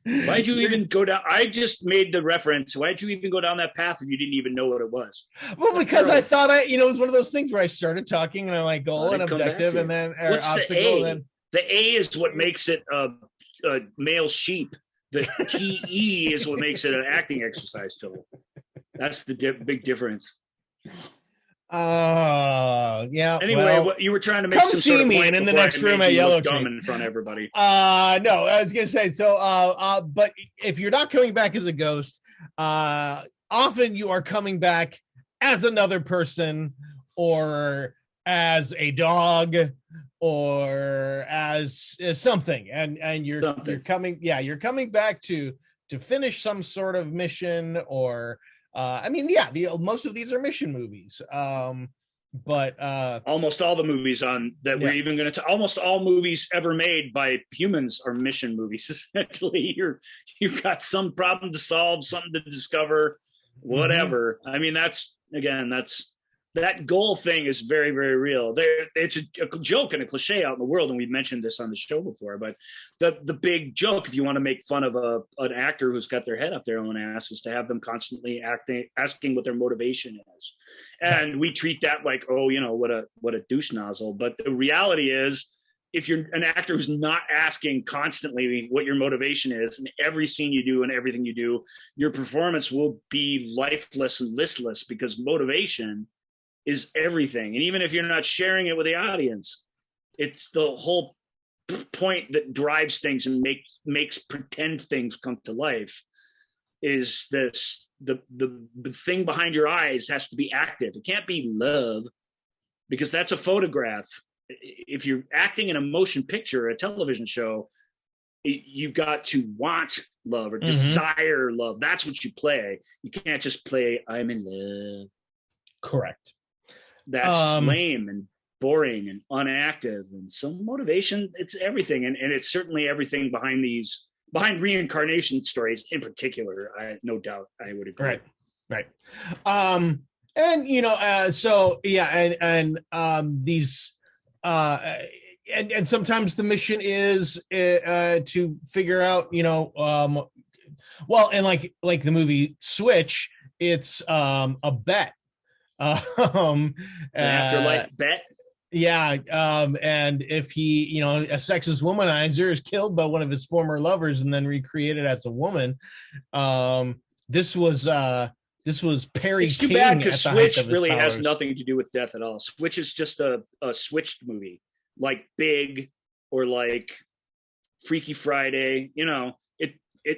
Why'd you even go down? I just made the reference. Why'd you even go down that path if you didn't even know what it was? Well, because I thought it was one of those things where I started talking and I'm like goal and objective and then what's obstacle. The A? The A is what makes it a male sheep. The TE is what makes it an acting exercise tool. That's the big difference. Yeah. Anyway, what you were trying to make come some see sort of me point in the next room at Yellow Tree in front of everybody. No, I was gonna say but if you're not coming back as a ghost, often you are coming back as another person or as a dog or as something, and you're coming back to finish some sort of mission or. Most of these are mission movies. But almost all the movies we're even going to almost all movies ever made by humans are mission movies. Essentially, you've got some problem to solve, something to discover, whatever. I mean, that's that goal thing is very, very real. It's a joke and a cliche out in the world, and we've mentioned this on the show before. But the big joke, if you want to make fun of an actor who's got their head up their own ass, is to have them constantly asking what their motivation is, and we treat that like, what a douche nozzle. But the reality is, if you're an actor who's not asking constantly what your motivation is, in every scene you do and everything you do, your performance will be lifeless and listless, because motivation is everything. And even if you're not sharing it with the audience, it's the whole point that drives things and makes pretend things come to life. Is this the thing behind your eyes has to be active. It can't be love, because that's a photograph. If you're acting in a motion picture, a television show, you've got to want love or desire love. That's what you play. You can't just play I'm in love. Correct. That's lame and boring and unactive. And so motivation, it's everything. And it's certainly everything behind reincarnation stories in particular. No doubt I would agree. Right. And these and sometimes the mission is to figure out, and like the movie Switch, it's a bet. An afterlife bet. Yeah. And if he, a sexist womanizer is killed by one of his former lovers and then recreated as a woman. This was Perry It's too King bad, because Switch really powers. has nothing to do with death at all. Switch is just a switched movie, like Big or like Freaky Friday.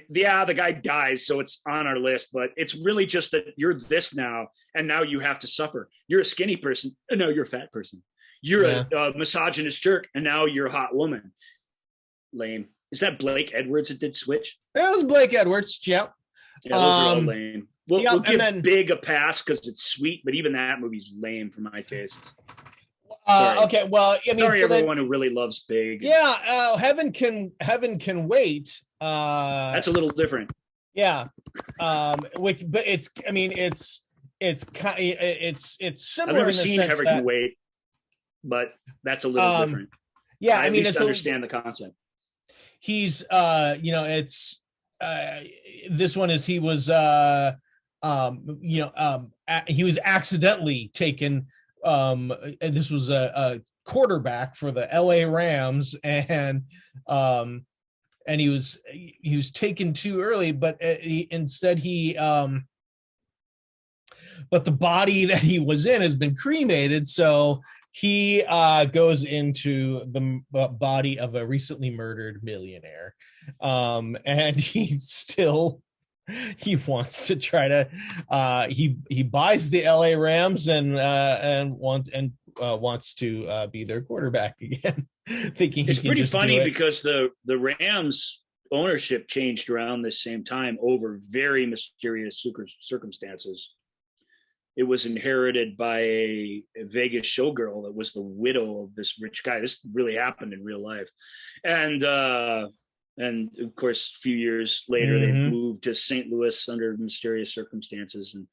The guy dies, so it's on our list, but it's really just that you're this now, and now you have to suffer. You're a skinny person, and now you're a fat person. You're a misogynist jerk, and now you're a hot woman. Lame. Is that Blake Edwards that did Switch? It was Blake Edwards. Yep. Yeah, those are all lame. We'll give Big a pass because it's sweet, but even that movie's lame for my tastes. Okay, well, sorry, everyone who really loves Big. Yeah, Heaven Can Wait. That's a little different. Yeah, but it's similar. I've never seen Heaven Can Wait, but that's a little different. Yeah, I at least understand the concept. He's this one is he was he was accidentally taken. This was a quarterback for the LA Rams, and he was taken too early, but but the body that he was in has been cremated, so he goes into the body of a recently murdered millionaire, and he wants to try to he buys the LA Rams and wants to be their quarterback again, thinking it's pretty funny because the Rams ownership changed around the same time over very mysterious circumstances. It was inherited by a Vegas showgirl that was the widow of this rich guy. This really happened in real life. And of course, a few years later, they moved to St. Louis under mysterious circumstances. And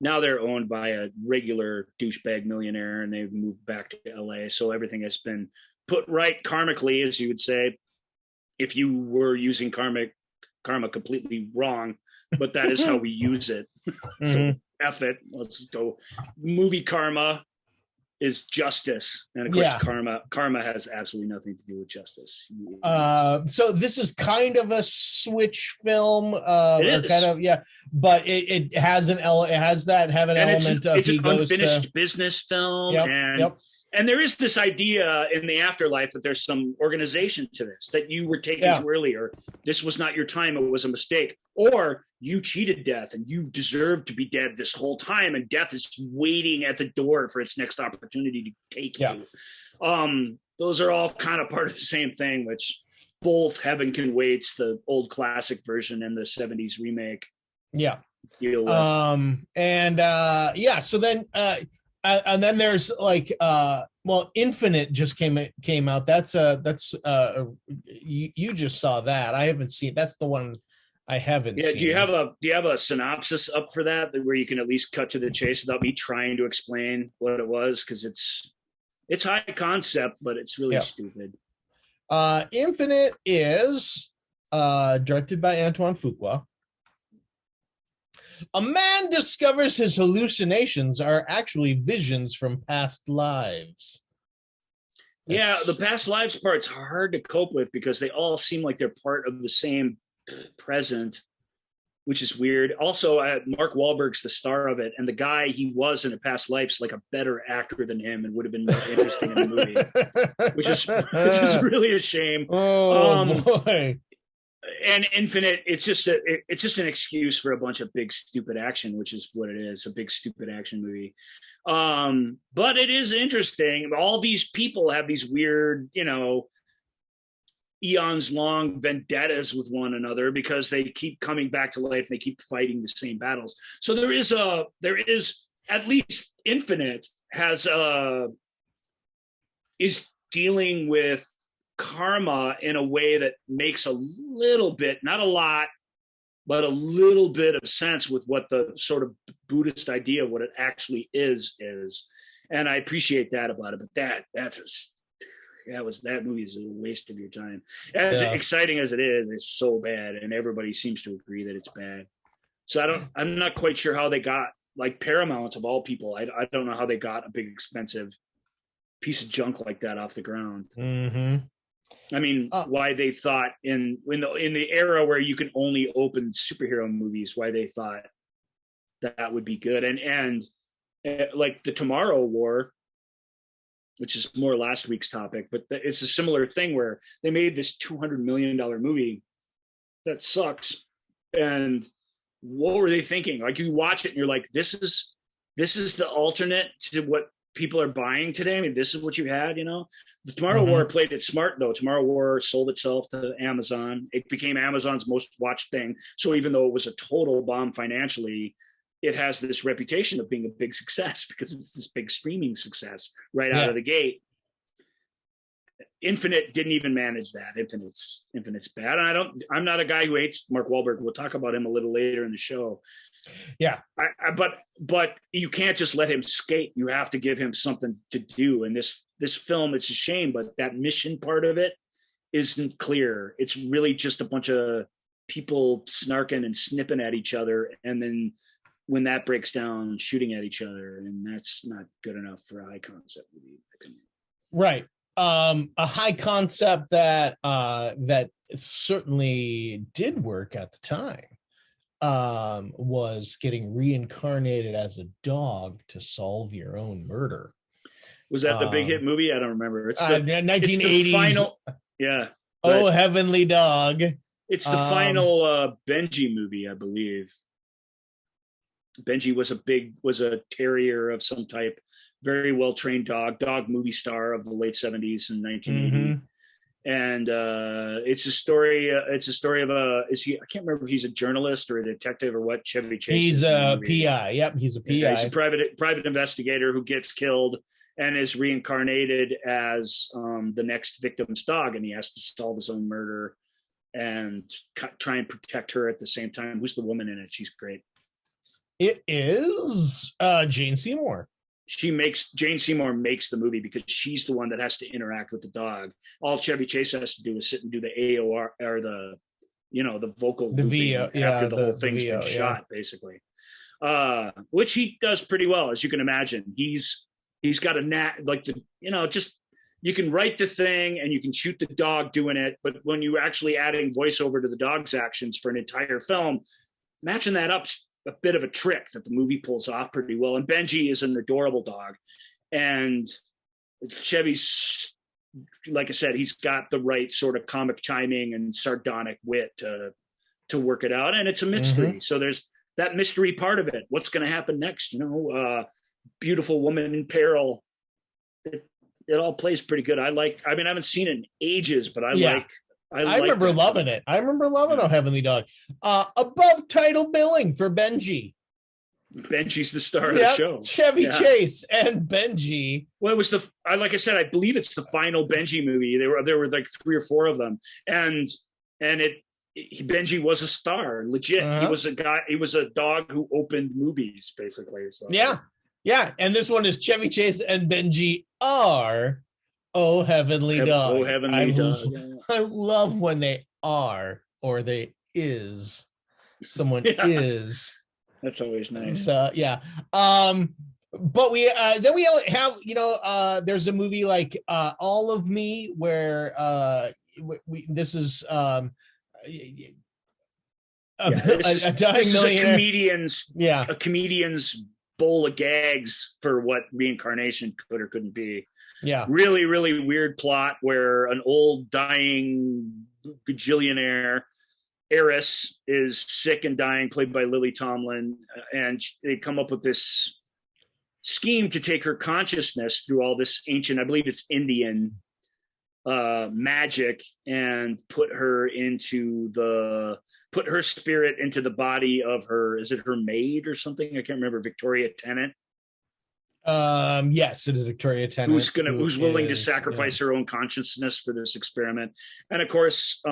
Now they're owned by a regular douchebag millionaire, and they've moved back to LA. So everything has been put right karmically, as you would say, if you were using karma completely wrong, but that is how we use it. So F it. Let's go. Movie karma is justice, and of course karma has absolutely nothing to do with justice. So this is kind of a switch film, it is. kind of, but it has an element of it's an unfinished business film. And there is this idea in the afterlife that there's some organization to this, that you were taken too early, or this was not your time, it was a mistake, or you cheated death and you deserve to be dead this whole time, and death is waiting at the door for its next opportunity to take you. Those are all kind of part of the same thing, which both Heaven Can Wait's, the old classic version, and the 70s remake. Deal with. So then and then there's like Infinite just came out. That's you just saw that. I haven't seen. That's the one I haven't seen. Do you have a synopsis up for that where you can at least cut to the chase without me trying to explain what it was, because it's high concept, but it's really stupid. Infinite is directed by Antoine Fuqua. A man discovers his hallucinations are actually visions from past lives. The past lives part's hard to cope with because they all seem like they're part of the same present, which is weird. Also, Mark Wahlberg's the star of it, and the guy he was in a past life's like a better actor than him and would have been more interesting in the movie, which is really a shame. Boy. And Infinite, it's just an excuse for a bunch of big stupid action, which is what it is, a big stupid action movie. But it is interesting. All these people have these weird, eons long vendettas with one another because they keep coming back to life and they keep fighting the same battles. So there is at least Infinite is dealing with karma in a way that makes a little bit, not a lot, but a little bit of sense with what the sort of Buddhist idea of what it actually is. And I appreciate that about it. But that movie is a waste of your time. As exciting as it is, it's so bad, and everybody seems to agree that it's bad. So I'm not quite sure how they got, like, Paramount of all people. I don't know how they got a big expensive piece of junk like that off the ground. I mean, why they thought in the era where you can only open superhero movies, why they thought that would be good. And like the Tomorrow War, which is more last week's topic, but it's a similar thing where they made this $200 million movie that sucks. And what were they thinking? Like, you watch it and you're like, this is the alternate to what people are buying today. I mean, this is what you had, The Tomorrow War played it smart, though. Tomorrow War sold itself to Amazon. It became Amazon's most watched thing. So even though it was a total bomb financially, it has this reputation of being a big success because it's this big streaming success right out of the gate. Infinite didn't even manage that. Infinite's bad. And I'm not a guy who hates Mark Wahlberg. We'll talk about him a little later in the show. But you can't just let him skate. You have to give him something to do. And this film, it's a shame, but that mission part of it isn't clear. It's really just a bunch of people snarking and snipping at each other, and then when that breaks down, shooting at each other, and that's not good enough for a high concept movie. Right. A high concept that certainly did work at the time. Was getting reincarnated as a dog to solve your own murder. Was that the big hit movie? I don't remember. It's the 1980s. It's the final, Oh, Heavenly Dog. It's the final Benji movie, I believe. Benji was a terrier of some type, very well trained dog movie star of the late 70s and 1980. And it's a story of I can't remember if he's a journalist or a detective or what. Chevy Chase. He's a PI. Yep, he's a PI. Yeah, he's a private investigator who gets killed and is reincarnated as the next victim's dog, and he has to solve his own murder and try and protect her at the same time. Who's the woman in it? She's great. It is Jane Seymour. Jane Seymour makes the movie because she's the one that has to interact with the dog. All Chevy Chase has to do is sit and do the AOR or the vocal VO, after the whole thing's been shot, basically. Which he does pretty well, as you can imagine. He's got a knack, like just you can write the thing and you can shoot the dog doing it, but when you're actually adding voiceover to the dog's actions for an entire film, matching that up's a bit of a trick that the movie pulls off pretty well. And Benji is an adorable dog, and Chevy's, like I said, he's got the right sort of comic timing and sardonic wit to work it out, and it's a mystery. So there's that mystery part of it. What's going to happen next? Beautiful woman in peril. It all plays pretty good. I haven't seen it in ages, but I remember loving it. I remember loving Oh Heavenly Dog. Above title billing for Benji. Benji's the star of the show. Chevy Chase and Benji. Well, it was like I said, I believe it's the final Benji movie. There were like 3 or 4 of them, and Benji was a star, legit. He was a guy. He was a dog who opened movies, basically. So. Yeah. And this one is Chevy Chase and Benji are Oh Heavenly Dog. Oh Heavenly Dog. I love when they are or they is. Someone is. That's always nice. But we then we have there's a movie like All of Me where this is a dying millionaire. A comedian's bowl of gags for what reincarnation could or couldn't be. Yeah. Really, really weird plot where an old dying gajillionaire heiress is sick and dying, played by Lily Tomlin, and they come up with this scheme to take her consciousness through all this ancient, I believe it's Indian magic, and put her spirit into the body of her, is it her maid or something? I can't remember. Victoria Tennant. Yes, it is Victoria Tennant. Who's willing to sacrifice her own consciousness for this experiment. And of course,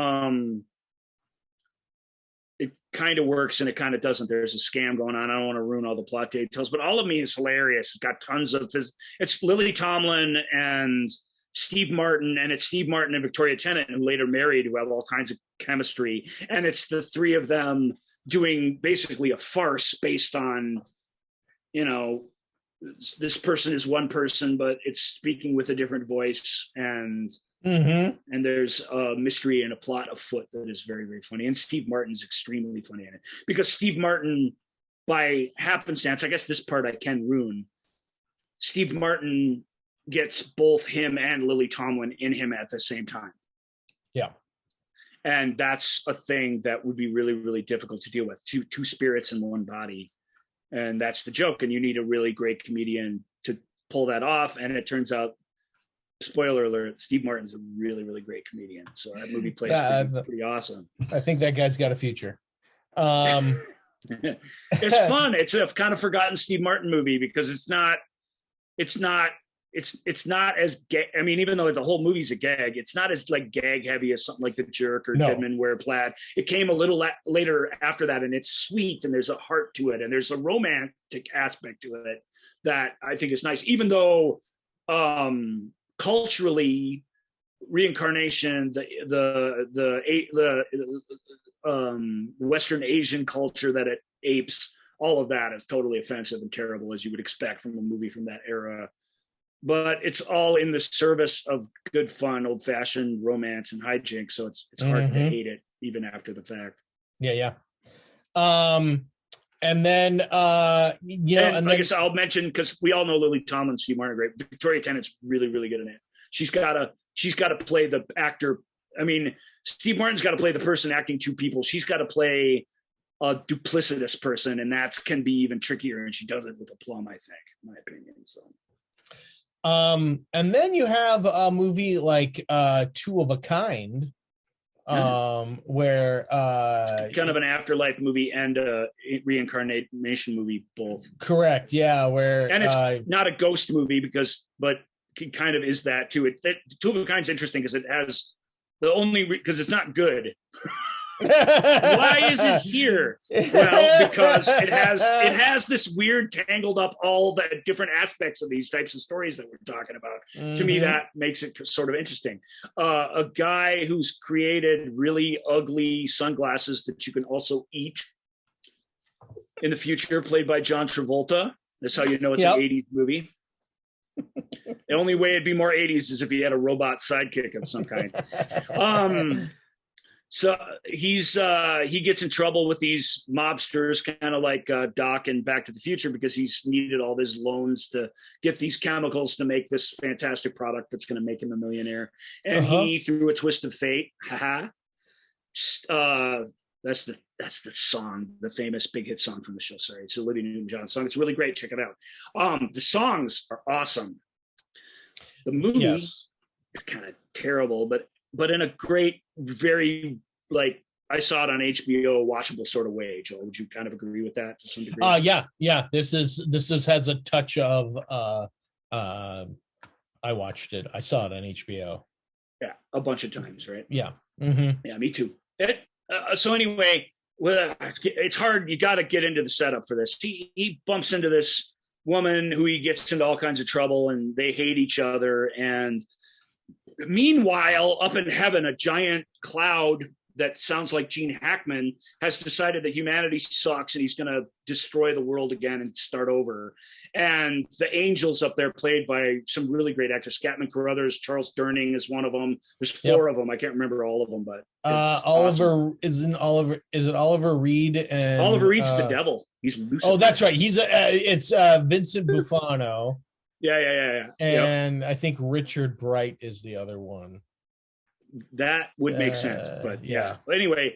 it kind of works and it kind of doesn't. There's a scam going on. I don't want to ruin all the plot details, but All of Me is hilarious. It's got tons of it's Lily Tomlin and Steve Martin, and it's Steve Martin and Victoria Tennant, who later married, who have all kinds of chemistry. And it's the 3 of them doing basically a farce based on, this person is one person, but it's speaking with a different voice. And there's a mystery and a plot afoot that is very, very funny. And Steve Martin's extremely funny in it, because Steve Martin, by happenstance, I guess this part I can ruin, Steve Martin gets both him and Lily Tomlin in him at the same time. Yeah. And that's a thing that would be really, really difficult to deal with. Two spirits in one body. And that's the joke. And you need a really great comedian to pull that off. And it turns out, spoiler alert, Steve Martin's a really, really great comedian. So that movie plays pretty awesome. I think that guy's got a future. It's fun. It's a kind of forgotten Steve Martin movie because it's not as I mean, even though the whole movie's a gag, it's not as like gag heavy as something like The Jerk or Dead Men Wear Plaid. It came a little later after that, and it's sweet, and there's a heart to it, and there's a romantic aspect to it that I think is nice. Even though culturally, reincarnation, the Western Asian culture that it apes, all of that is totally offensive and terrible, as you would expect from a movie from that era. But it's all in the service of good fun, old-fashioned romance and hijinks. So it's hard to hate it even after the fact. Yeah. And then I guess I'll mention, because we all know Lily Tomlin, Steve Martin, great. Victoria Tennant's really, really good in it. She's got to play the actor. I mean, Steve Martin's got to play the person acting 2 people. She's got to play a duplicitous person, and that can be even trickier. And she does it with aplomb, I think, in my opinion. So. And then you have a movie like 2 of a Kind, where it's kind of an afterlife movie and a reincarnation movie, both. Correct. Yeah. And it's not a ghost movie but it kind of is that too. 2 of a Kind's interesting because it has because it's not good. Why is it here? Well, because it has this weird tangled up all the different aspects of these types of stories that we're talking about. Mm-hmm. To me, that makes it sort of interesting. A guy who's created really ugly sunglasses that you can also eat in the future, played by John Travolta. That's how you know it's an 80s movie. The only way it'd be more 80s is if he had a robot sidekick of some kind. So he gets in trouble with these mobsters, kind of like Doc in Back to the Future, because he's needed all these loans to get these chemicals to make this fantastic product that's going to make him a millionaire. And he, through a twist of fate, that's the song, the famous big hit song from the show. Sorry, it's Olivia Newton-John song. It's really great. Check it out. The songs are awesome. The movie is kind of terrible, but in a great, very, like, I saw it on HBO, watchable sort of way. Joel, would you kind of agree with that to some degree? Yeah. This has a touch of I watched it. I saw it on HBO. Yeah, a bunch of times, right? Yeah. Mm-hmm. Yeah, me too. So anyway, it's hard. You got to get into the setup for this. He bumps into this woman who he gets into all kinds of trouble, and they hate each other. And meanwhile, up in heaven, a giant cloud that sounds like Gene Hackman has decided that humanity sucks and he's going to destroy the world again and start over. And the angels up there, played by some really great actors, Scatman Carruthers, Charles Durning is one of them. There's four of them. I can't remember all of them, but Oliver awesome. Is it Oliver Reed? And Oliver Reed's the devil. He's Lucifer. Oh, that's right. It's Vincent Buffano. Yeah. And I think Richard Bright is the other one. That would make sense, but yeah. But anyway,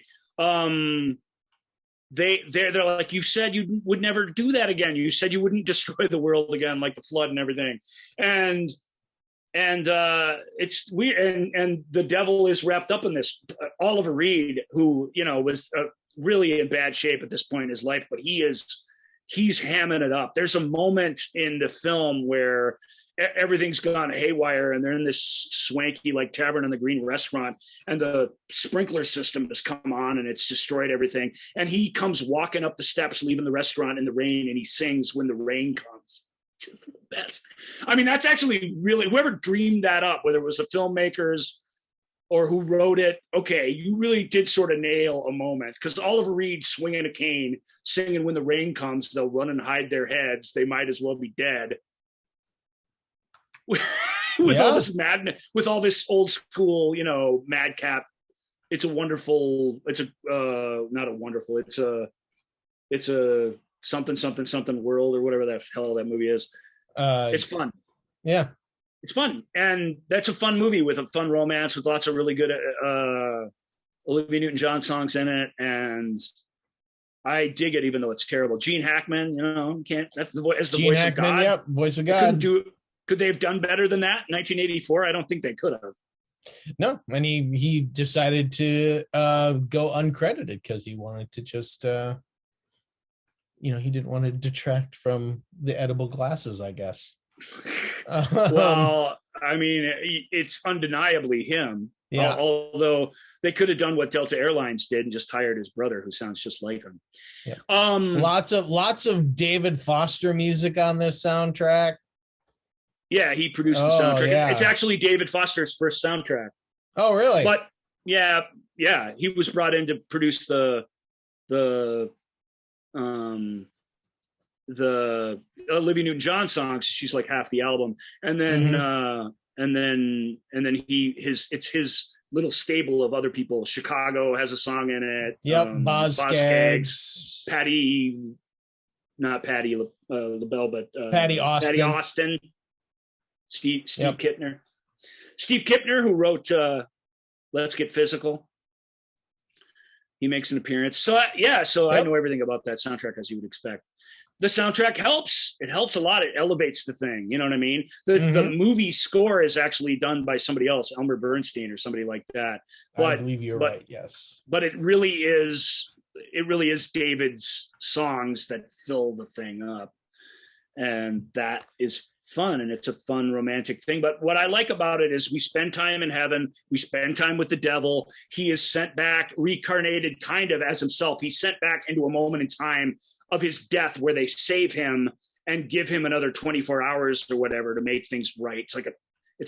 they're like, you said you would never do that again. You said you wouldn't destroy the world again, like the flood and everything. And it's weird. And the devil is wrapped up in this. Oliver Reed, who, was really in bad shape at this point in his life, but he's hamming it up. There's a moment in the film where everything's gone haywire and they're in this swanky like Tavern on the Green restaurant, and the sprinkler system has come on and it's destroyed everything. And he comes walking up the steps, leaving the restaurant in the rain, and he sings When the Rain Comes. Just the best. I mean, that's actually really, whoever dreamed that up, whether it was the filmmakers or who wrote it, okay, you really did sort of nail a moment, because Oliver Reed swinging a cane, singing When the Rain Comes, they'll run and hide their heads. They might as well be dead. With all this madness, with all this old school, madcap. It's a something world, or whatever the hell that movie is. It's fun. Yeah. It's fun. And that's a fun movie with a fun romance with lots of really good Olivia Newton-John songs in it. And I dig it, even though it's terrible. Gene Hackman, that's the voice of God. Yep, voice of God. Could they have done better than that in 1984? I don't think they could have. No, and he decided to go uncredited because he wanted to just, he didn't want to detract from the edible glasses, I guess. Well, I mean, it's undeniably him. Yeah. Although they could have done what Delta Airlines did and just hired his brother, who sounds just like him. Yeah. Lots of David Foster music on this soundtrack. Yeah, he produced the soundtrack. Yeah. It's actually David Foster's first soundtrack. Oh, really? But yeah, he was brought in to produce the Olivia Newton-John songs. She's like half the album, and then it's his little stable of other people. Chicago has a song in it. Yep, Boz Scaggs, not Patty LaBelle, but Patty Austin. Steve Kipner. Steve Kipner, who wrote Let's Get Physical. He makes an appearance. So I know everything about that soundtrack, as you would expect. The soundtrack helps. It helps a lot. It elevates the thing. You know what I mean? The movie score is actually done by somebody else, Elmer Bernstein or somebody like that. But, I believe you're right, yes. But it really is David's songs that fill the thing up. And that is fun, and it's a fun romantic thing. But what I like about it is we spend time in heaven, we spend time with the devil. He is sent back, reincarnated kind of as himself. He's sent back into a moment in time of his death where they save him and give him another 24 hours or whatever to make things right. It's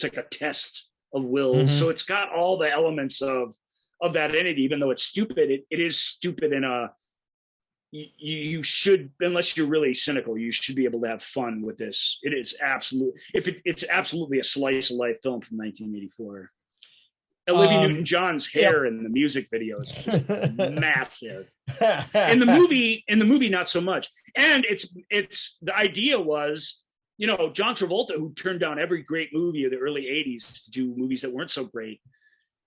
like a test of wills. So it's got all the elements of that in it, even though it's stupid. It is stupid in a, you should, unless you're really cynical, you should be able to have fun with this. It is it's absolutely a slice of life film from 1984. Olivia Newton-John's hair in the music video is just massive. In the movie, not so much. And it's the idea was, John Travolta, who turned down every great movie of the early 80s to do movies that weren't so great,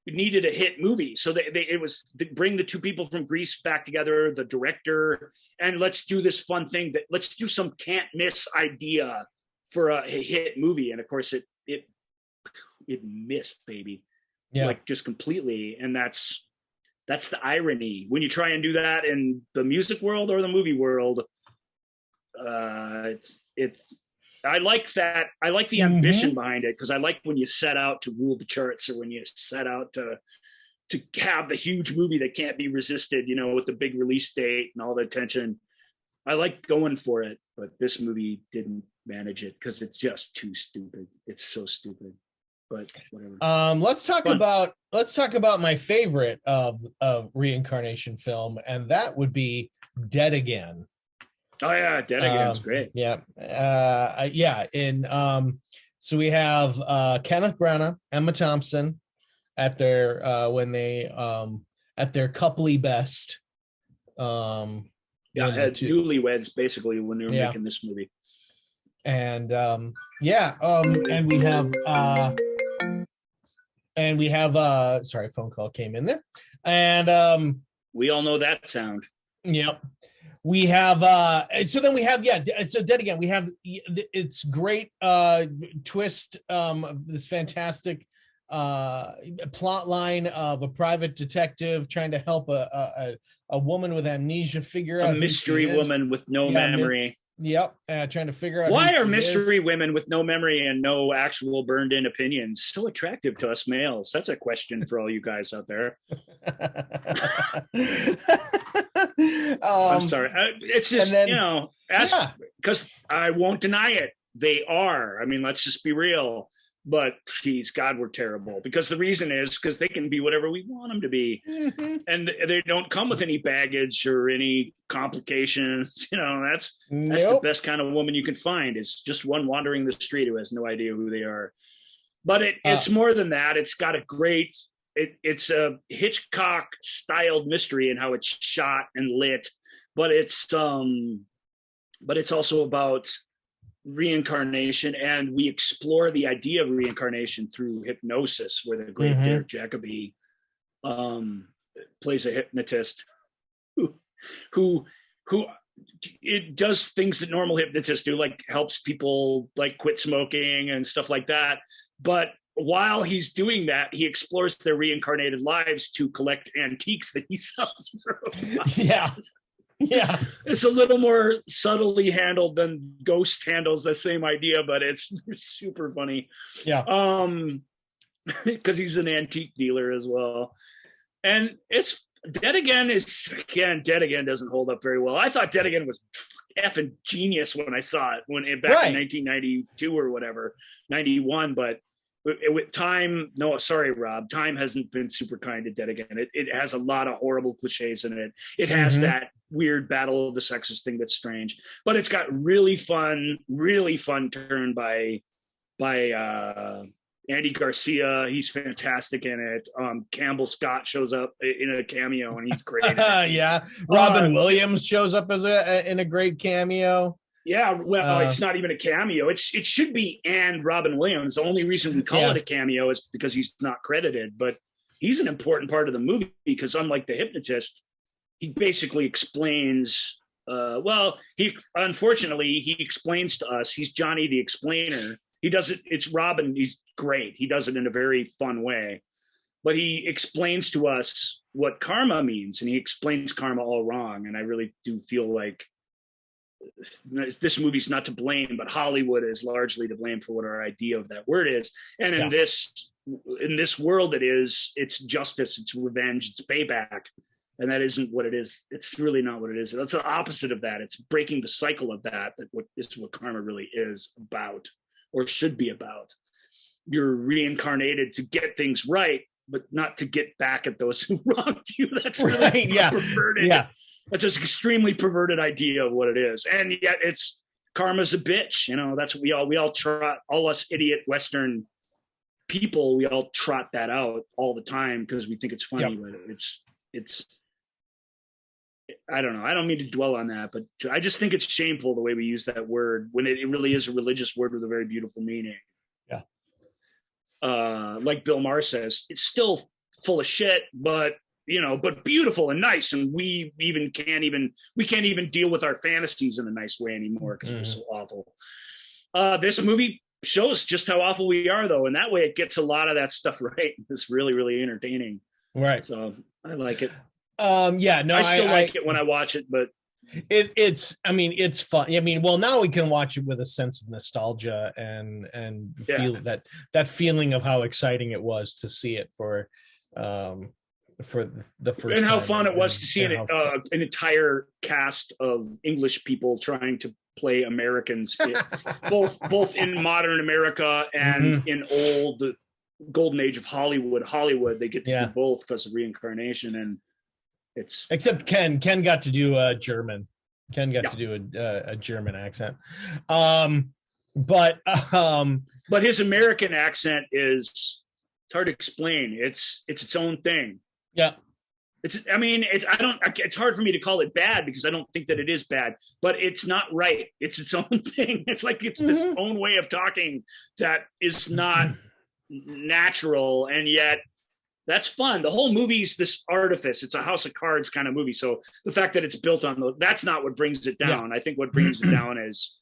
needed a hit movie. So it was bring the two people from Grease back together, the director, and let's do this fun thing let's do some can't miss idea for a hit movie. And of course it missed, baby. Yeah. Like just completely. And that's the irony when you try and do that in the music world or the movie world. It's I like that. I like the ambition behind it, because I like when you set out to rule the charts, or when you set out to have the huge movie that can't be resisted, with the big release date and all the attention. I like going for it, but this movie didn't manage it because it's just too stupid. It's so stupid. But whatever. Let's talk about my favorite of reincarnation film, and that would be Dead Again. Oh yeah, Dead Again's great. Yeah. So we have Kenneth Branagh, Emma Thompson at their at their coupley best. Newlyweds basically when they were making this movie. And we have sorry, phone call came in there. And we all know that sound. Yep. We have so Dead Again, we have it's great twist, this fantastic plot line of a private detective trying to help a woman with amnesia figure out a mystery woman with no memory. Trying to figure out why are mystery women with no memory and no actual burned in opinions so attractive to us males. That's a question for all you guys out there. I'm sorry. It's just, because I won't deny it. They are. I mean, let's just be real. But geez, God, we're terrible. Because the reason is because they can be whatever we want them to be. And they don't come with any baggage or any complications. That's the best kind of woman you can find, is just one wandering the street who has no idea who they are. But it's more than that. It's got a great, it's a Hitchcock styled mystery in how it's shot and lit. But it's also about reincarnation, and we explore the idea of reincarnation through hypnosis, where the great Derek Jacobi plays a hypnotist who it does things that normal hypnotists do, like helps people like quit smoking and stuff like that. But while he's doing that, he explores their reincarnated lives to collect antiques that he sells for Yeah, it's a little more subtly handled than Ghost handles the same idea, but it's super funny. Yeah, because he's an antique dealer as well. And it's Dead Again doesn't hold up very well. I thought Dead Again was effing genius when I saw it back in 1992 or whatever, 91, but with time, no, sorry, Rob. Time hasn't been super kind to Dead Again. It has a lot of horrible cliches in it. It has that weird battle of the sexes thing that's strange, but it's got really fun turn by Andy Garcia. He's fantastic in it. Campbell Scott shows up in a cameo, and he's great. Yeah, Robin Williams shows up in a great cameo. Yeah, well, it's not even a cameo. It should be and Robin Williams. The only reason we call it a cameo is because he's not credited, but he's an important part of the movie, because unlike the hypnotist, he basically explains. He explains to us. He's Johnny the Explainer. He does it. It's Robin. He's great. He does it in a very fun way, but he explains to us what karma means, and he explains karma all wrong. And I really do feel like this movie's not to blame, but Hollywood is largely to blame for what our idea of that word is. And in this world, it's justice, it's revenge, it's payback. And that isn't what it is. It's really not what it is. That's the opposite of that. It's breaking the cycle of that. What karma really is about, or should be about. You're reincarnated to get things right, but not to get back at those who wronged you. That's really perverted. Yeah. That's an extremely perverted idea of what it is. And yet it's karma's a bitch. You know, that's what we all trot, all us idiot Western people, we all trot that out all the time because we think it's funny, but it's, I don't know. I don't mean to dwell on that, but I just think it's shameful the way we use that word when it really is a religious word with a very beautiful meaning. Yeah. Like Bill Maher says, it's still full of shit, but beautiful and nice. And we can't even deal with our fantasies in a nice way anymore because we're so awful. This movie shows just how awful we are, though. And that way it gets a lot of that stuff right. It's really, really entertaining. Right. So I like it. I still like it when I watch it, but it's fun. I mean, well, now we can watch it with a sense of nostalgia and feel that feeling of how exciting it was to see it for the first and how time. fun it was to see an entire cast of English people trying to play Americans, both in modern America and in old golden age of Hollywood. They get to do both because of reincarnation, and it's except Ken got to do a German. Ken got to do a German accent, but his American accent it's hard to explain. It's its own thing. Yeah. It's hard for me to call it bad because I don't think that it is bad, but it's not right. It's its own thing. It's like it's this own way of talking that is not natural, and yet that's fun. The whole movie's this artifice. It's a House of Cards kind of movie. So the fact that it's built on that's not what brings it down. Yeah. I think what brings it down is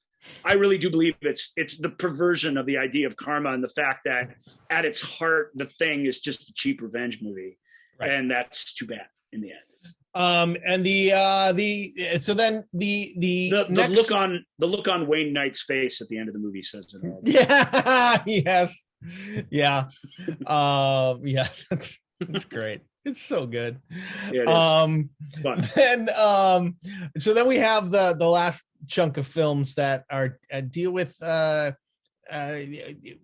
I really do believe it's the perversion of the idea of karma and the fact that at its heart, the thing is just a cheap revenge movie. Right. And that's too bad in the end. And the look on Wayne Knight's face at the end of the movie says it all. Yeah. Yes. Yeah. Yeah. That's great. It's so good. Yeah, it's fun. And so then we have the last chunk of films that are deal with that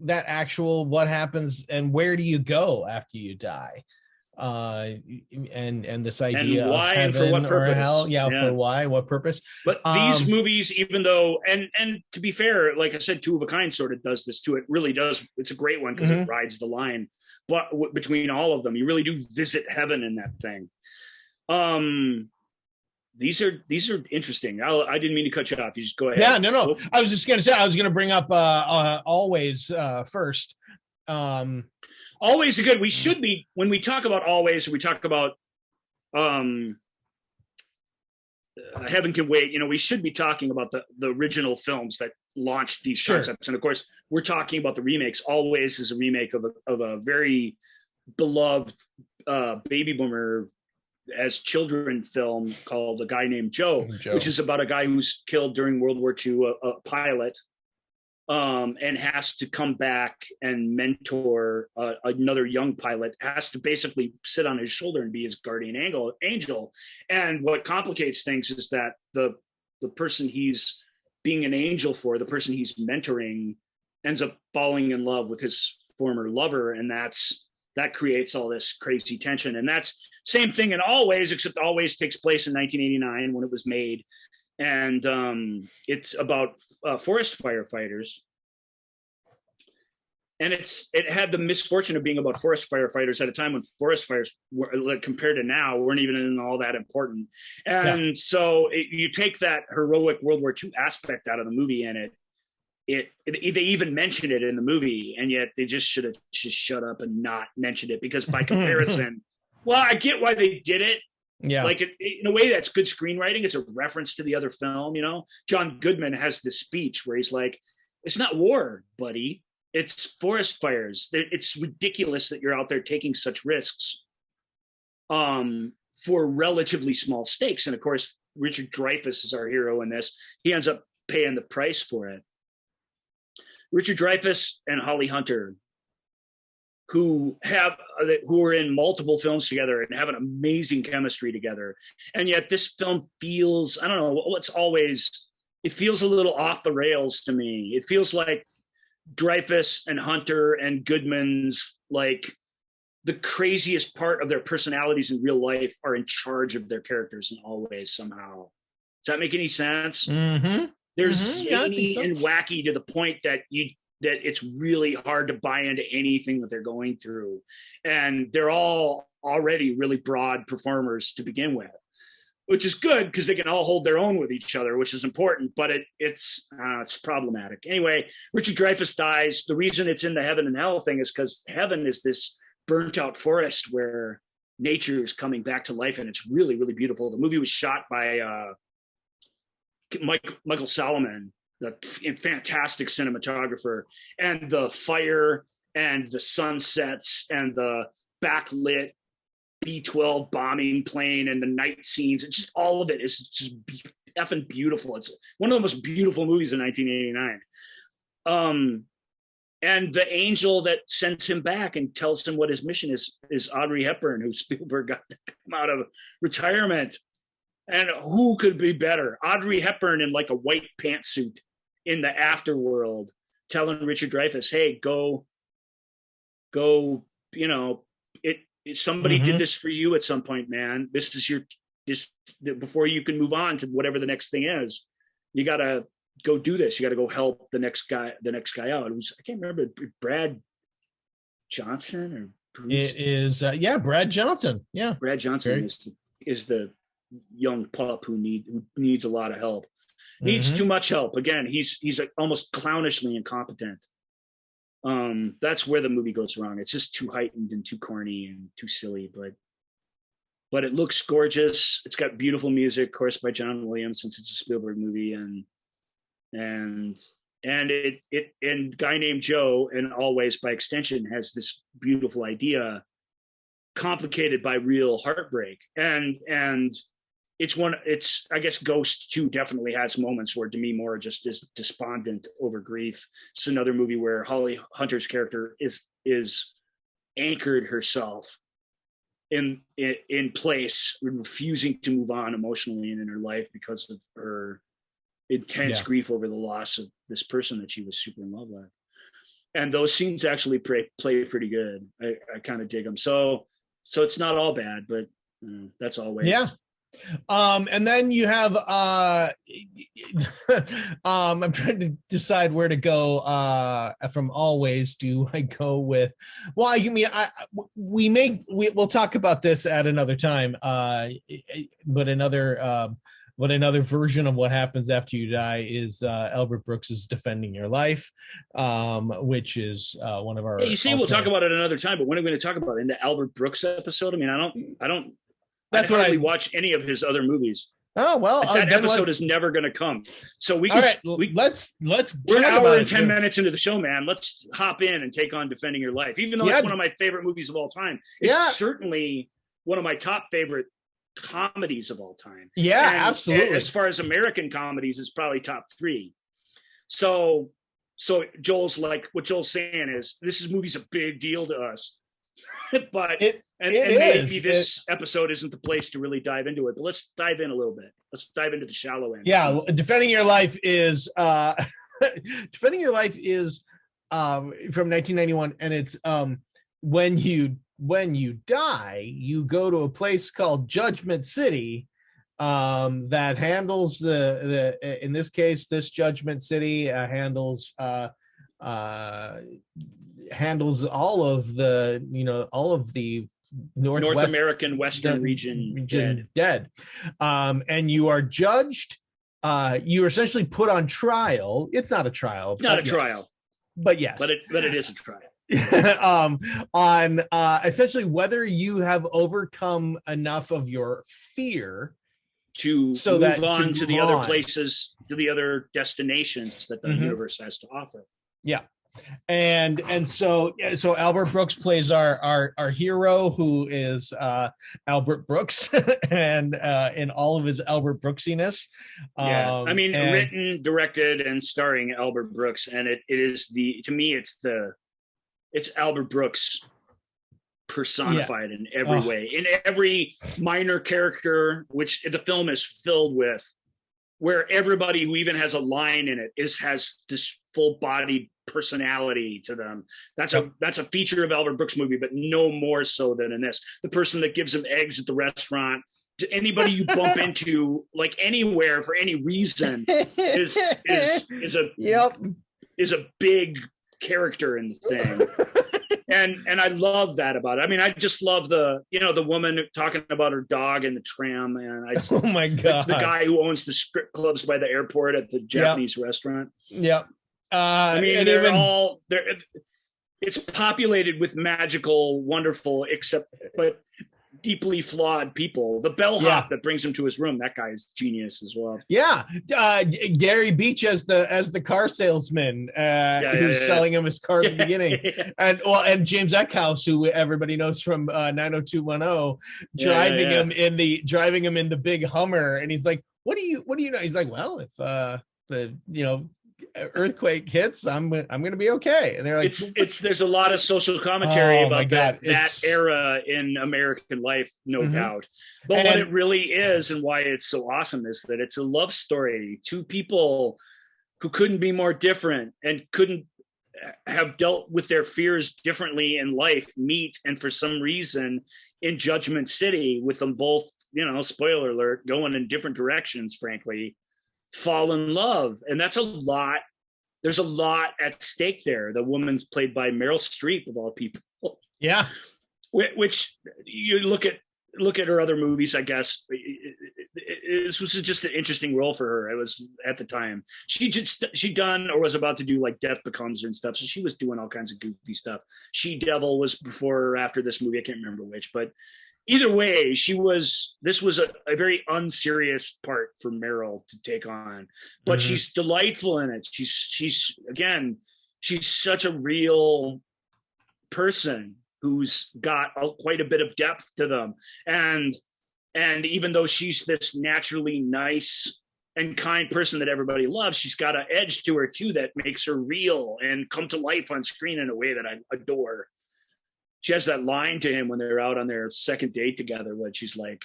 actual what happens and where do you go after you die. And this idea and why of heaven and for what purpose? Or hell, for why, what purpose? But these movies, even though, and to be fair, like I said, Two of a Kind sort of does this too. It really does. It's a great one because it rides the line. But between all of them, you really do visit heaven in that thing. These are interesting. I didn't mean to cut you off. You just go ahead. Yeah, no. I was just gonna say I was gonna bring up Always first. Always good. We should be, when we talk about Always, we talk about Heaven Can Wait, we should be talking about the original films that launched these concepts. And of course, we're talking about the remakes. Always is a remake of a very beloved baby boomer as children film called A Guy Named Joe, which is about a guy who's killed during World War II, a pilot. And has to come back and mentor another young pilot, has to basically sit on his shoulder and be his guardian angel. And what complicates things is that the person he's being an angel for, the person he's mentoring, ends up falling in love with his former lover. And that creates all this crazy tension. And that's same thing in Always, except Always takes place in 1989 when it was made. And it's about forest firefighters, and it had the misfortune of being about forest firefighters at a time when forest fires were, like, compared to now, weren't even all that important. And so you take that heroic World War II aspect out of the movie, and they even mentioned it in the movie, and yet they just should have just shut up and not mentioned it, because by comparison, well, I get why they did it. Yeah, like in a way that's good screenwriting. It's a reference to the other film. John Goodman has this speech where he's like, "It's not war, buddy. It's forest fires. It's ridiculous that you're out there taking such risks, for relatively small stakes." And of course, Richard Dreyfuss is our hero in this. He ends up paying the price for it. Richard Dreyfuss and Holly Hunter, who are in multiple films together and have an amazing chemistry together. And yet this film feels, I don't know, it feels a little off the rails to me. It feels like Dreyfuss and Hunter and Goodman's, like, the craziest part of their personalities in real life are in charge of their characters in all ways somehow. Does that make any sense? Mm-hmm. They're zany and wacky to the point that it's really hard to buy into anything that they're going through. And they're all already really broad performers to begin with, which is good because they can all hold their own with each other, which is important, but it's problematic. Anyway, Richard Dreyfuss dies. The reason it's in the heaven and hell thing is because heaven is this burnt out forest where nature is coming back to life, and it's really, really beautiful. The movie was shot by Michael Salomon, the fantastic cinematographer, and the fire and the sunsets and the backlit B-12 bombing plane and the night scenes, and just all of it is just effing beautiful. It's one of the most beautiful movies in 1989. And the angel that sends him back and tells him what his mission is Audrey Hepburn, who Spielberg got to come out of retirement. And who could be better? Audrey Hepburn in like a white pantsuit in the afterworld, telling Richard Dreyfuss, hey, go, you know, somebody did this for you at some point, man. This is before you can move on to whatever the next thing is, you got to go do this. You got to go help the next guy out. It was, I can't remember, Brad Johnson or Bruce? It is, Brad Johnson. Yeah. Brad Johnson is the young pup who needs a lot of help. Needs too much help. Again, he's almost clownishly incompetent. That's where the movie goes wrong. It's just too heightened and too corny and too silly, but it looks gorgeous. It's got beautiful music, of course, by John Williams, since it's a Spielberg movie, and Guy Named Joe, and Always by extension, has this beautiful idea, complicated by real heartbreak. And I guess Ghost 2 definitely has moments where Demi Moore just is despondent over grief. It's another movie where Holly Hunter's character is anchored herself in place, refusing to move on emotionally and in her life because of her intense grief over the loss of this person that she was super in love with. And those scenes actually play pretty good. I kind of dig them. So it's not all bad, but that's Always. Yeah. And then you have I'm trying to decide where to go from Always. Do I go with, well, I mean, we'll talk about this at another time, but another version of what happens after you die is Albert Brooks's Defending Your Life, which is one of our. Yeah, you see, we'll talk about it another time. But when are we going to talk about it? In the Albert Brooks episode? I mean, I don't. That's I hardly watch any of his other movies. Oh well, that episode is never going to come. So we. All right, let's. We're an hour and 10 minutes into the show, man. Let's hop in and take on Defending Your Life, even though it's one of my favorite movies of all time. It's certainly one of my top favorite comedies of all time. Yeah, and absolutely. As far as American comedies, it's probably top 3. So Joel's like, what Joel's saying is, this movie's a big deal to us. But maybe this episode isn't the place to really dive into it, but let's dive in a little bit. Let's dive into the shallow end. Yeah, Defending Your Life is from 1991, and it's when you die, you go to a place called Judgment City that handles the in this case, this Judgment City handles all of the North American Western region dead. And you are judged. You are essentially put on trial. It's not a trial. Not a trial. But yes. But it is a trial. On essentially whether you have overcome enough of your fear to move on to the other places, to the other destinations that the universe has to offer. Yeah. And so Albert Brooks plays our hero, who is Albert Brooks, and in all of his Albert Brooksiness. I mean, written, directed, and starring Albert Brooks, and it is to me it's Albert Brooks personified in every way, in every minor character, which the film is filled with, where everybody who even has a line in it has this full-bodied personality to them. That's a feature of Albert Brooks' movie, but no more so than in this. The person that gives him eggs at the restaurant, to anybody you bump into, like anywhere for any reason, is a big character in the thing. And I love that about it. I mean, I just love the woman talking about her dog in the tram, and oh my god, the guy who owns the strip clubs by the airport at the Japanese restaurant. Yep. I mean, it's populated with magical, wonderful, but deeply flawed people. The bellhop that brings him to his room, that guy's genius as well. Yeah. Gary Beach as the car salesman who's selling him his car at the beginning. And James Eckhouse, who everybody knows from 90210, driving him in the big Hummer, and he's like, what do you know? He's like, well, if the earthquake hits, I'm gonna be okay. And they're like, there's a lot of social commentary about that era in American life, no doubt. But what it really is, and why it's so awesome, is that it's a love story. Two people who couldn't be more different and couldn't have dealt with their fears differently in life meet, and for some reason in Judgment City, with them both, spoiler alert, going in different directions, frankly, fall in love. And that's a lot. There's a lot at stake there. The woman's played by Meryl Streep, of all people. Yeah. Which you look at her other movies, I guess. This was just an interesting role for her. It was at the time. She done or was about to do like Death Becomes Her and stuff. So she was doing all kinds of goofy stuff. She Devil was before or after this movie. I can't remember which, but either way, this was a very unserious part for Meryl to take on, but she's delightful in it. She's such a real person who's got quite a bit of depth to them. And even though she's this naturally nice and kind person that everybody loves, she's got an edge to her too that makes her real and come to life on screen in a way that I adore. She has that line to him when they're out on their second date together, when she's like,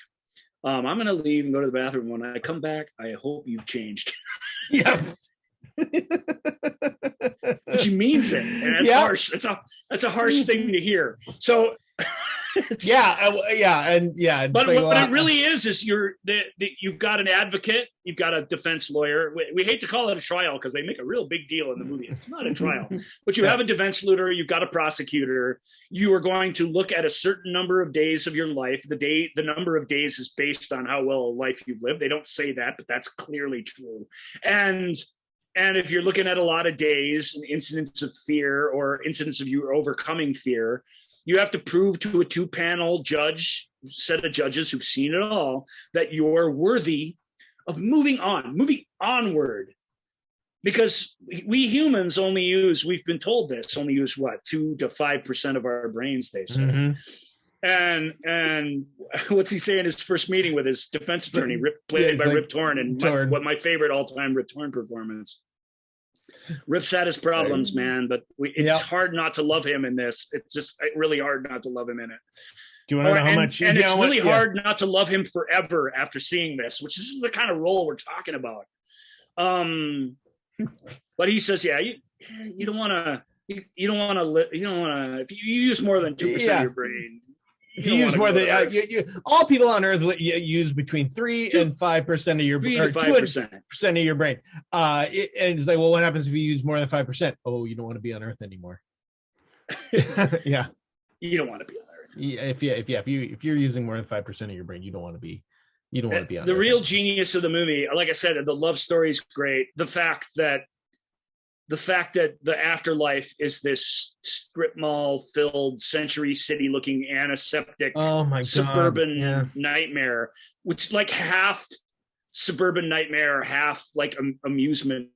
I'm going to leave and go to the bathroom. When I come back, I hope you've changed. Yeah. But she means it. And that's harsh. That's a harsh thing to hear. So But what it really is you've got an advocate, you've got a defense lawyer. We hate to call it a trial because they make a real big deal in the movie. It's not a trial, but you have a defense lawyer, you've got a prosecutor. You are going to look at a certain number of days of your life. The number of days is based on how well a life you've lived. They don't say that, but that's clearly true. And if you're looking at a lot of days and incidents of fear or incidents of you overcoming fear, you have to prove to a 2-panel set of judges who've seen it all, that you're worthy of moving onward. Because we humans we've been told this, only use 2 to 5% of our brains, they say. And what's he say in his first meeting with his defense attorney, played by Rip Torn, and my favorite all-time Rip Torn performance. Rip's had his problems, man, but it's hard not to love him in this. It's just really hard not to love him in it. Do you want to know how much? And it's really hard not to love him forever after seeing this, which is the kind of role we're talking about. But he says, you don't want to. If you use more than 2% of your brain. If you use more than all people on Earth use between 3 and 5% of your brain, 2% of your brain. And it's like, well, what happens if you use more than 5%? Oh, you don't want to be on Earth anymore. Yeah, you don't want to be on Earth. If you're using more than 5% of your brain, you don't want to be. You don't want to be on the Earth real genius of the movie. Like I said, the love story is great. The fact that the afterlife is this strip mall filled Century City looking antiseptic suburban nightmare, which like half suburban nightmare, half like amusement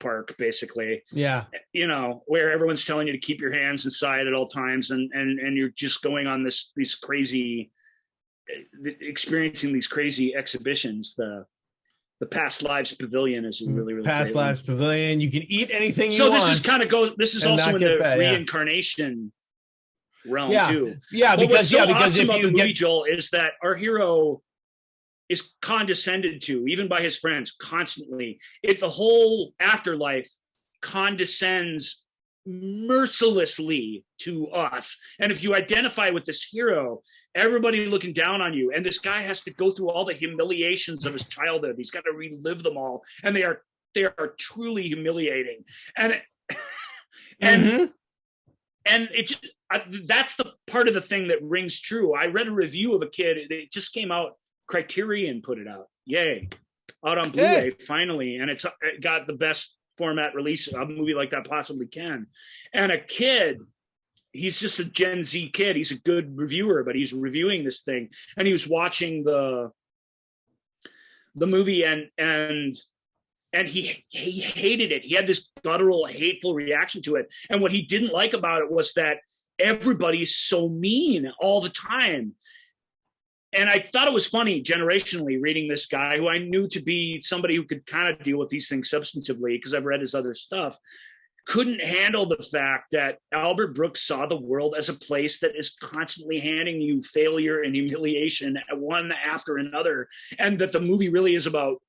park, basically. Yeah. You know, where everyone's telling you to keep your hands inside at all times, and you're just going on these crazy, experiencing these crazy exhibitions. The Past Lives Pavilion is a really Past Lives Pavilion. You can eat anything you want. So this is kind of this is also in the reincarnation realm too. Yeah, because if you movie, get Joel, is that our hero is condescended to, even by his friends, constantly. The whole afterlife condescends mercilessly to us. And if you identify with this hero, everybody looking down on you, and this guy has to go through all the humiliations of his childhood. He's got to relive them all, and they are truly humiliating. And and it just, that's the part of the thing that rings true. I read a review of a kid. It just came out. Criterion put it out. Yay. Out on Blu-ray, finally. And it got the best format release a movie like that possibly can. And a kid, he's just a Gen Z kid. He's a good reviewer, but he's reviewing this thing. And he was watching the movie and he hated it. He had this guttural, hateful reaction to it. And what he didn't like about it was that everybody's so mean all the time. And I thought it was funny generationally reading this guy who I knew to be somebody who could kind of deal with these things substantively because I've read his other stuff, couldn't handle the fact that Albert Brooks saw the world as a place that is constantly handing you failure and humiliation one after another. And that the movie really is about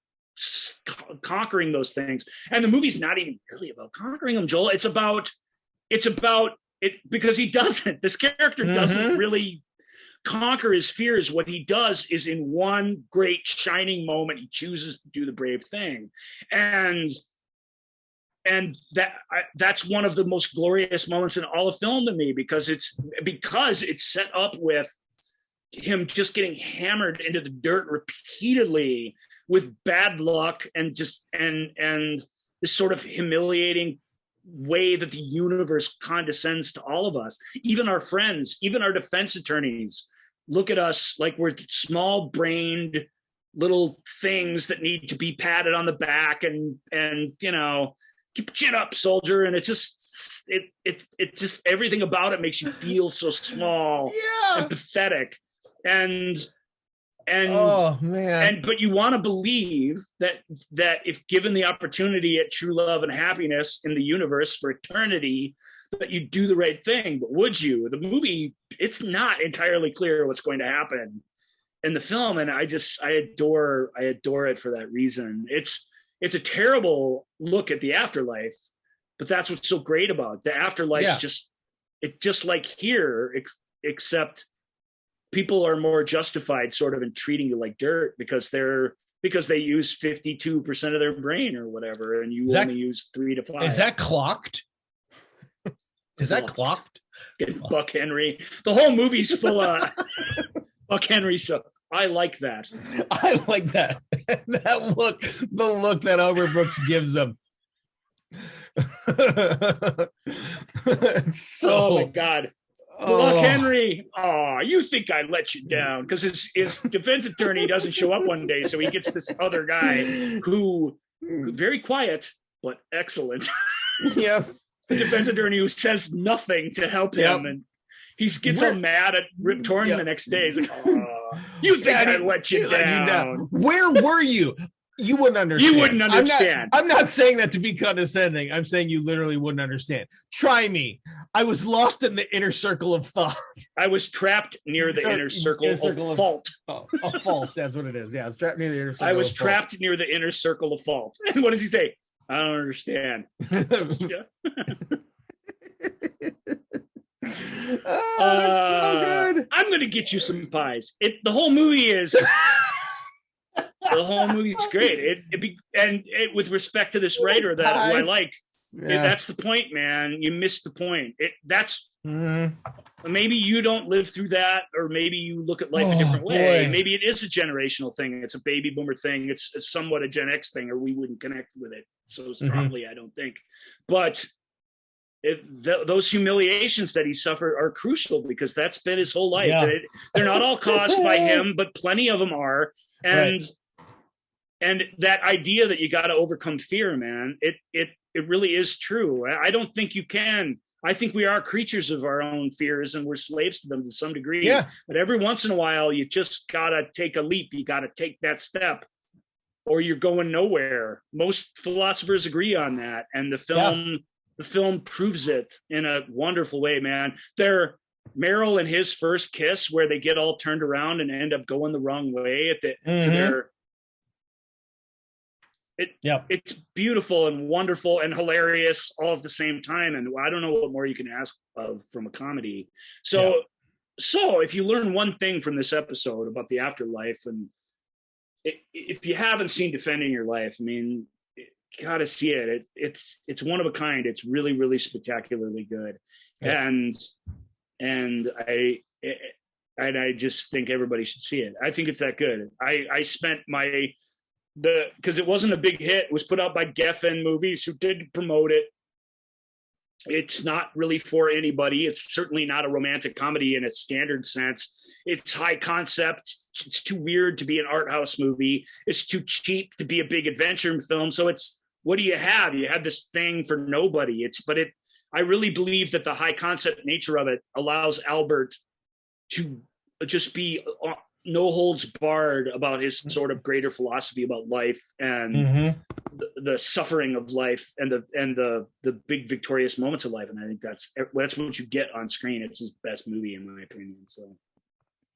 conquering those things. And the movie's not even really about conquering them, Joel. It's about it because he doesn't. This character doesn't really conquer his fears. What he does is in one great shining moment, he chooses to do the brave thing. And that's one of the most glorious moments in all of film to me, because it's set up with him just getting hammered into the dirt repeatedly with bad luck and this sort of humiliating way that the universe condescends to all of us, even our friends, even our defense attorneys look at us like we're small brained little things that need to be patted on the back and you know, keep your chin up, soldier. And it's just everything about it makes you feel so small and pathetic. And oh man! But you want to believe that if given the opportunity at true love and happiness in the universe for eternity, that you do the right thing. But would you? The movie, it's not entirely clear what's going to happen in the film, and I adore it for that reason. It's a terrible look at the afterlife, but that's what's so great about it. The afterlife. Just like here, except people are more justified sort of in treating you like dirt because they use 52% of their brain or whatever, and you only use 3 to 5. Is that clocked? Is that clocked? Buck Henry. The whole movie's full of Buck Henry. So I like that. I like that. That look, the look that Albert Brooks gives them. Oh my God. Buck Henry, you think I let you down, because his defense attorney doesn't show up one day, so he gets this other guy who very quiet but excellent. Yeah, the defense attorney who says nothing to help him, and he gets all mad at Rip Torn the next day. He's like, you think I let you down? Where were you? You wouldn't understand. You wouldn't understand. I'm not saying that to be condescending. I'm saying you literally wouldn't understand. Try me. I was lost in the inner circle of thought. I was trapped near the inner circle of fault. A fault. That's what it is. Yeah, I was trapped near the inner circle. I was trapped near the inner circle of fault. And what does he say? I don't understand. That's so good. I'm going to get you some pies. The whole movie is... The whole movie's great. With respect to this writer who I like, that's the point, man. You missed the point. Maybe you don't live through that, or maybe you look at life a different way. Boy. Maybe it is a generational thing. It's a baby boomer thing. It's somewhat a Gen X thing, or we wouldn't connect with it so strongly, I don't think. But those humiliations that he suffered are crucial, because that's been his whole life. Yeah. They're not all caused by him, but plenty of them are. And And that idea that you got to overcome fear, man, it really is true. I don't think you can. I think we are creatures of our own fears and we're slaves to them to some degree. Yeah. But every once in a while, you just got to take a leap. You got to take that step or you're going nowhere. Most philosophers agree on that. And the film proves it in a wonderful way, man. Meryl and his first kiss where they get all turned around and end up going the wrong way to their, it's beautiful and wonderful and hilarious all at the same time. And I don't know what more you can ask of from a comedy. So if you learn one thing from this episode about the afterlife, and if you haven't seen Defending Your Life, I mean, you gotta see it. It's one of a kind. It's really, really spectacularly good. Yeah. And I just think everybody should see it. I think it's that good. I spent because it wasn't a big hit. It was put out by Geffen Movies, who did promote it. It's not really for anybody. It's certainly not a romantic comedy in its standard sense. It's high concept. It's too weird to be an art house movie. It's too cheap to be a big adventure film. So what do you have? You have this thing for nobody. I really believe that the high concept nature of it allows Albert to just be no holds barred about his sort of greater philosophy about life and the suffering of life and the big victorious moments of life. And I think that's what you get on screen. It's his best movie in my opinion. So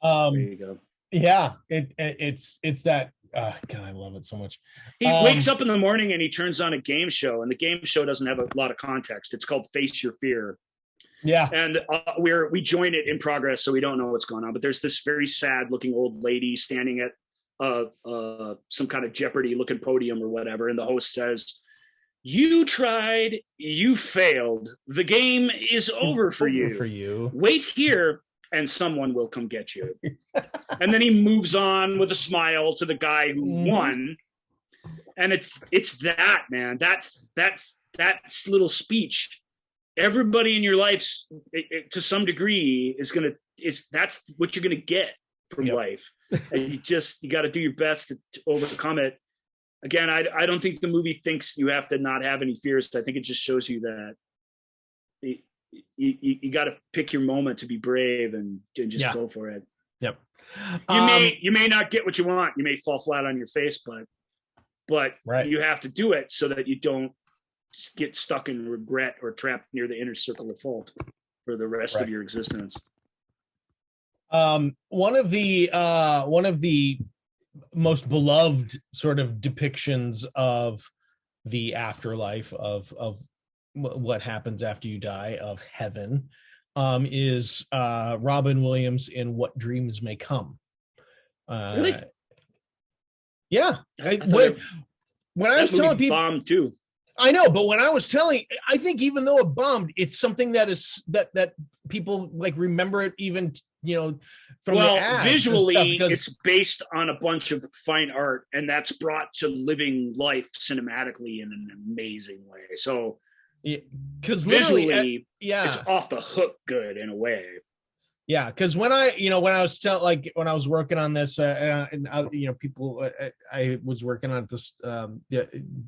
there you go. Yeah, it's that. God, I love it so much. He wakes up in the morning and he turns on a game show, and the game show doesn't have a lot of context. It's called Face Your Fear. Yeah, and we join it in progress, so we don't know what's going on. But there's this very sad-looking old lady standing at some kind of Jeopardy-looking podium or whatever, and the host says, "You tried, you failed. The game is over for you. Wait here, and someone will come get you." And then he moves on with a smile to the guy who won. And it's that, man, that little speech. Everybody in your life, to some degree, that's what you're gonna get from life. And you got to do your best to overcome it. Again, I don't think the movie thinks you have to not have any fears. I think it just shows you that you got to pick your moment to be brave and just go for it. Yep. You may not get what you want. You may fall flat on your face, but you have to do it so that you don't get stuck in regret or trapped near the inner circle of fault for the rest of your existence. One of the most beloved sort of depictions of the afterlife of what happens after you die, of heaven, is Robin Williams in What Dreams May Come. Really? Yeah. When I was telling people, bombed too. I know, but when I was telling, I think even though it bombed, it's something that is that people like remember it, even from the ads visually and stuff, it's based on a bunch of fine art, and that's brought to living life cinematically in an amazing way. So because visually it's off the hook good in a way. Yeah, because when I was working on this, people, I was working on this,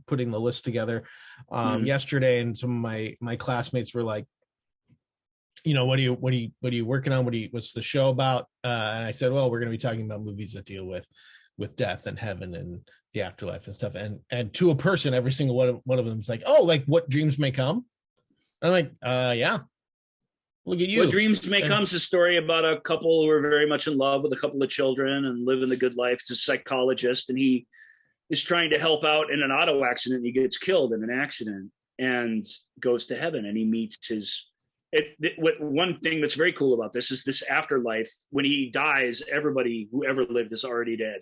putting the list together yesterday, and some of my classmates were like, what are you working on? What's the show about? And I said, well, we're going to be talking about movies that deal with death and heaven and the afterlife and stuff. And to a person, every single one of them is like, oh, like What Dreams May Come. I'm like, yeah. Look at you. What Dreams May Come is a story about a couple who are very much in love with a couple of children and living the good life. It's a psychologist, and he is trying to help out in an auto accident. He gets killed in an accident and goes to heaven, and he meets one thing that's very cool about this is this afterlife. When he dies, everybody who ever lived is already dead.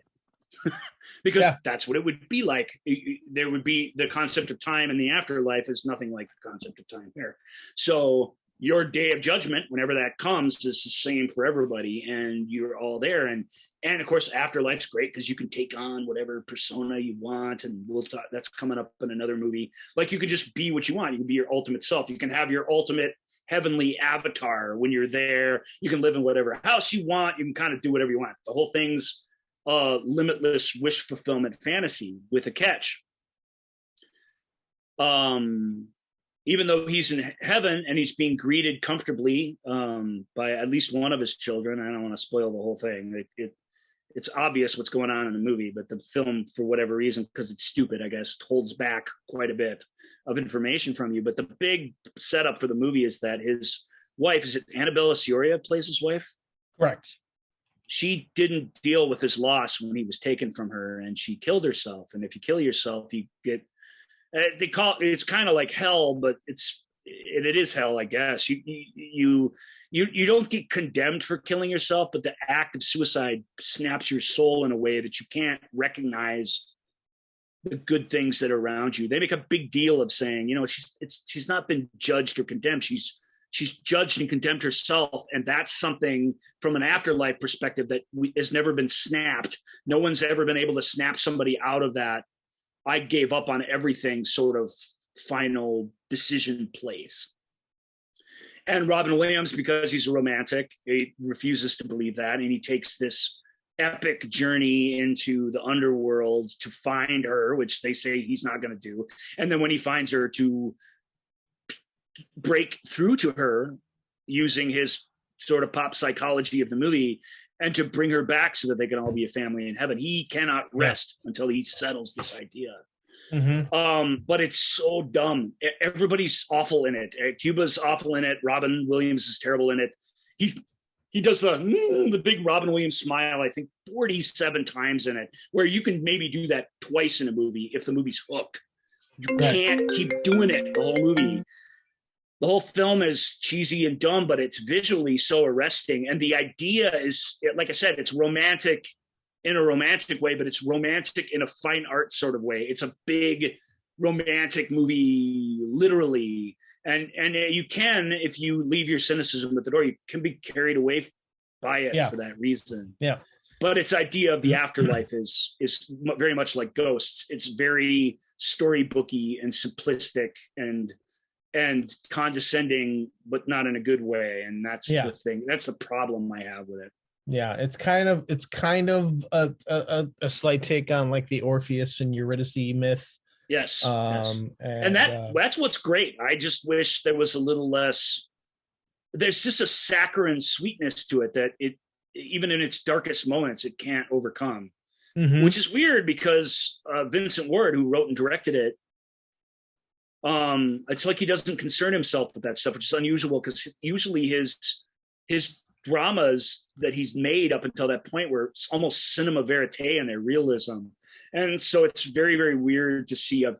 Because that's what it would be like. There would be the concept of time in the afterlife is nothing like the concept of time here. So your day of judgment, whenever that comes, is the same for everybody, and you're all there. And of course, afterlife's great because you can take on whatever persona you want, and we'll talk. That's coming up in another movie. Like, you can just be what you want. You can be your ultimate self. You can have your ultimate heavenly avatar when you're there. You can live in whatever house you want. You can kind of do whatever you want. The whole thing's a limitless wish fulfillment fantasy with a catch. Even though he's in heaven and he's being greeted comfortably by at least one of his children, I don't want to spoil the whole thing. It's obvious what's going on in the movie, but the film, for whatever reason, because it's stupid, I guess, holds back quite a bit of information from you. But the big setup for the movie is that his wife, is it Annabella Sciorra plays his wife? Correct. She didn't deal with his loss when he was taken from her, and she killed herself. And if you kill yourself, you get, they call it's kind of like hell, but it is hell, I guess. You don't get condemned for killing yourself, but the act of suicide snaps your soul in a way that you can't recognize the good things that are around you. They make a big deal of saying, she's not been judged or condemned. She's judged and condemned herself. And that's something from an afterlife perspective that has never been snapped. No one's ever been able to snap somebody out of that I gave up on everything sort of final decision place. And Robin Williams, because he's a romantic, he refuses to believe that. And he takes this epic journey into the underworld to find her, which they say he's not going to do. And then when he finds her, to break through to her using his sort of pop psychology of the movie and to bring her back so that they can all be a family in heaven. He cannot rest until he settles this idea. Mm-hmm. But it's so dumb. Everybody's awful in it. Cuba's awful in it. Robin Williams is terrible in it. He does the big Robin Williams smile, I think 47 times in it, where you can maybe do that twice in a movie if the movie's hook. You can't keep doing it the whole movie. The whole film is cheesy and dumb, but it's visually so arresting. And the idea is, like I said, it's romantic in a romantic way, but it's romantic in a fine art sort of way. It's a big romantic movie, literally. And you can, if you leave your cynicism at the door, you can be carried away by it for that reason. Yeah. But its idea of the afterlife is very much like Ghosts. It's very storybooky and simplistic and condescending, but not in a good way. And that's the thing. That's the problem I have with it. Yeah, it's kind of a slight take on like the Orpheus and Eurydice myth. Yes. And that's what's great. I just wish there was a little less. There's just a saccharine sweetness to it that it, even in its darkest moments, it can't overcome. Mm-hmm. Which is weird because Vincent Ward, who wrote and directed it, it's like he doesn't concern himself with that stuff, which is unusual because usually his dramas that he's made up until that point were almost cinema verite in their realism. And so it's very, very weird to see to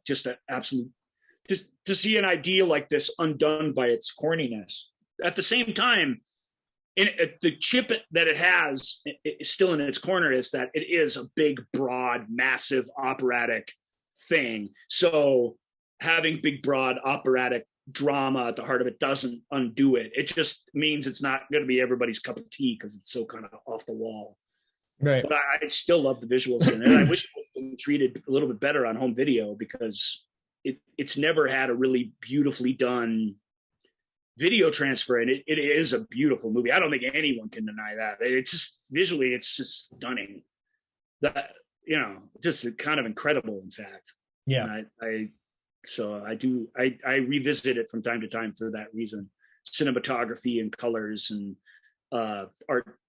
see an idea like this undone by its corniness. At the same time, the chip that it has is still in its corner is that it is a big, broad, massive operatic thing. So having big, broad operatic drama at the heart of it doesn't undo it. It just means it's not going to be everybody's cup of tea because it's so kind of off the wall. Right. But I still love the visuals in it. And I wish it would have been treated a little bit better on home video because it's never had a really beautifully done video transfer. And it is a beautiful movie. I don't think anyone can deny that. It's just visually, it's just stunning. That, just kind of incredible, in fact. Yeah. And so I revisit it from time to time for that reason. Cinematography and colors and art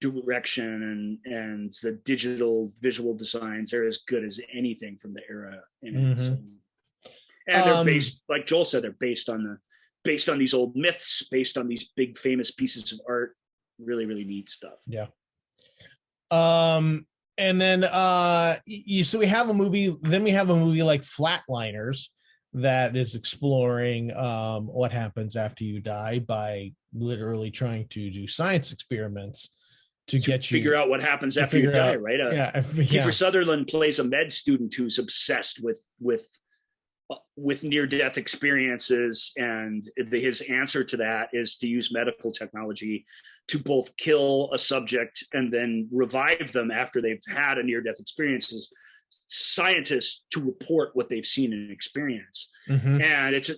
direction and the digital visual designs are as good as anything from the era. And they're based, like Joel said, they're based on these old myths, based on these big famous pieces of art. Really, really neat stuff. Yeah. And then so we have a movie like Flatliners that is exploring what happens after you die by literally trying to do science experiments to get you figure out what happens after you die, right? Kiefer Sutherland plays a med student who's obsessed with near-death experiences, and his answer to that is to use medical technology to both kill a subject and then revive them after they've had a near-death experiences. Scientists to report what they've seen and experienced. Mm-hmm. And it's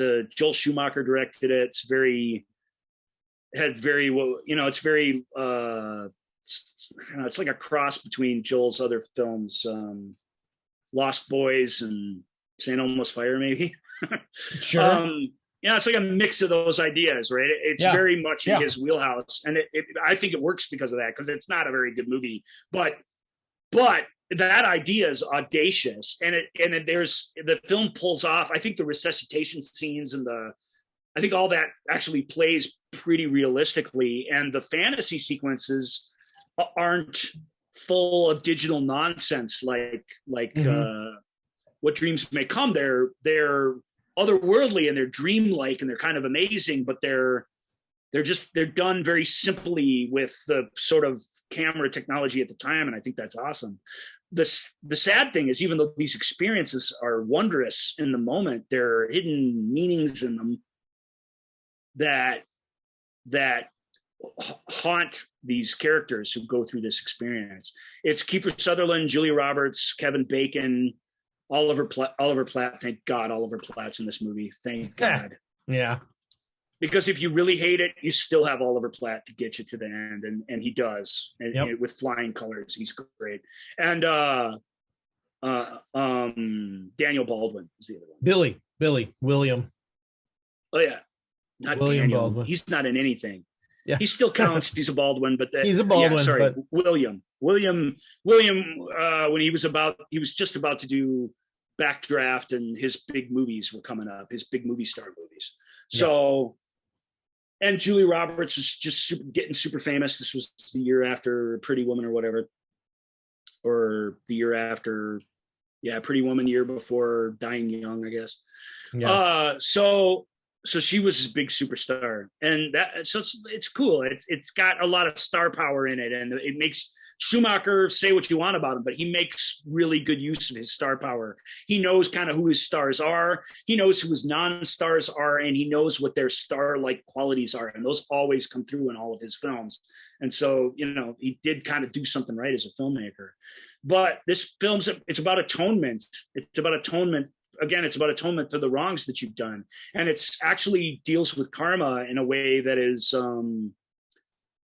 a Joel Schumacher directed it. It's very it's like a cross between Joel's other films, Lost Boys and St. Elmo's Fire, maybe. Sure. It's like a mix of those ideas, right? It's very much in his wheelhouse, and I think it works because of that, because it's not a very good movie, but that idea is audacious, and there's the film pulls off. I think the resuscitation scenes and I think all that actually plays pretty realistically, and the fantasy sequences aren't full of digital nonsense like What Dreams May Come. They're otherworldly and they're dreamlike and they're kind of amazing, but they're done very simply with the sort of camera technology at the time, and I think that's awesome. The sad thing is, even though these experiences are wondrous in the moment, there are hidden meanings in them that haunt these characters who go through this experience. It's Kiefer Sutherland, Julia Roberts, Kevin Bacon, Oliver Platt. Thank God Oliver Platt's in this movie. Thank God. Yeah. Because if you really hate it, you still have Oliver Platt to get you to the end, and he does. And with flying colors, he's great. And Daniel Baldwin is the other one. Billy William. Oh yeah, not William Daniel. Baldwin. He's not in anything. Yeah. He still counts. He's a Baldwin, but he's a Baldwin. Yeah, sorry, but... William. When he was just about to do Backdraft, and his big movies were coming up, his big movie star movies. So, and Julia Roberts is just getting super famous. This was the year after Pretty Woman or whatever, or the year after, Pretty Woman, year before Dying Young, I guess. Yeah. So she was a big superstar, and it's cool. It's got a lot of star power in it, and it makes Schumacher, say what you want about him, but he makes really good use of his star power. He knows kind of who his stars are. He knows who his non-stars are, and he knows what their star-like qualities are, and those always come through in all of his films. And so, he did kind of do something right as a filmmaker. But this film's, it's about atonement. It's about atonement. Again, it's about atonement for the wrongs that you've done. And it's actually deals with karma in a way that is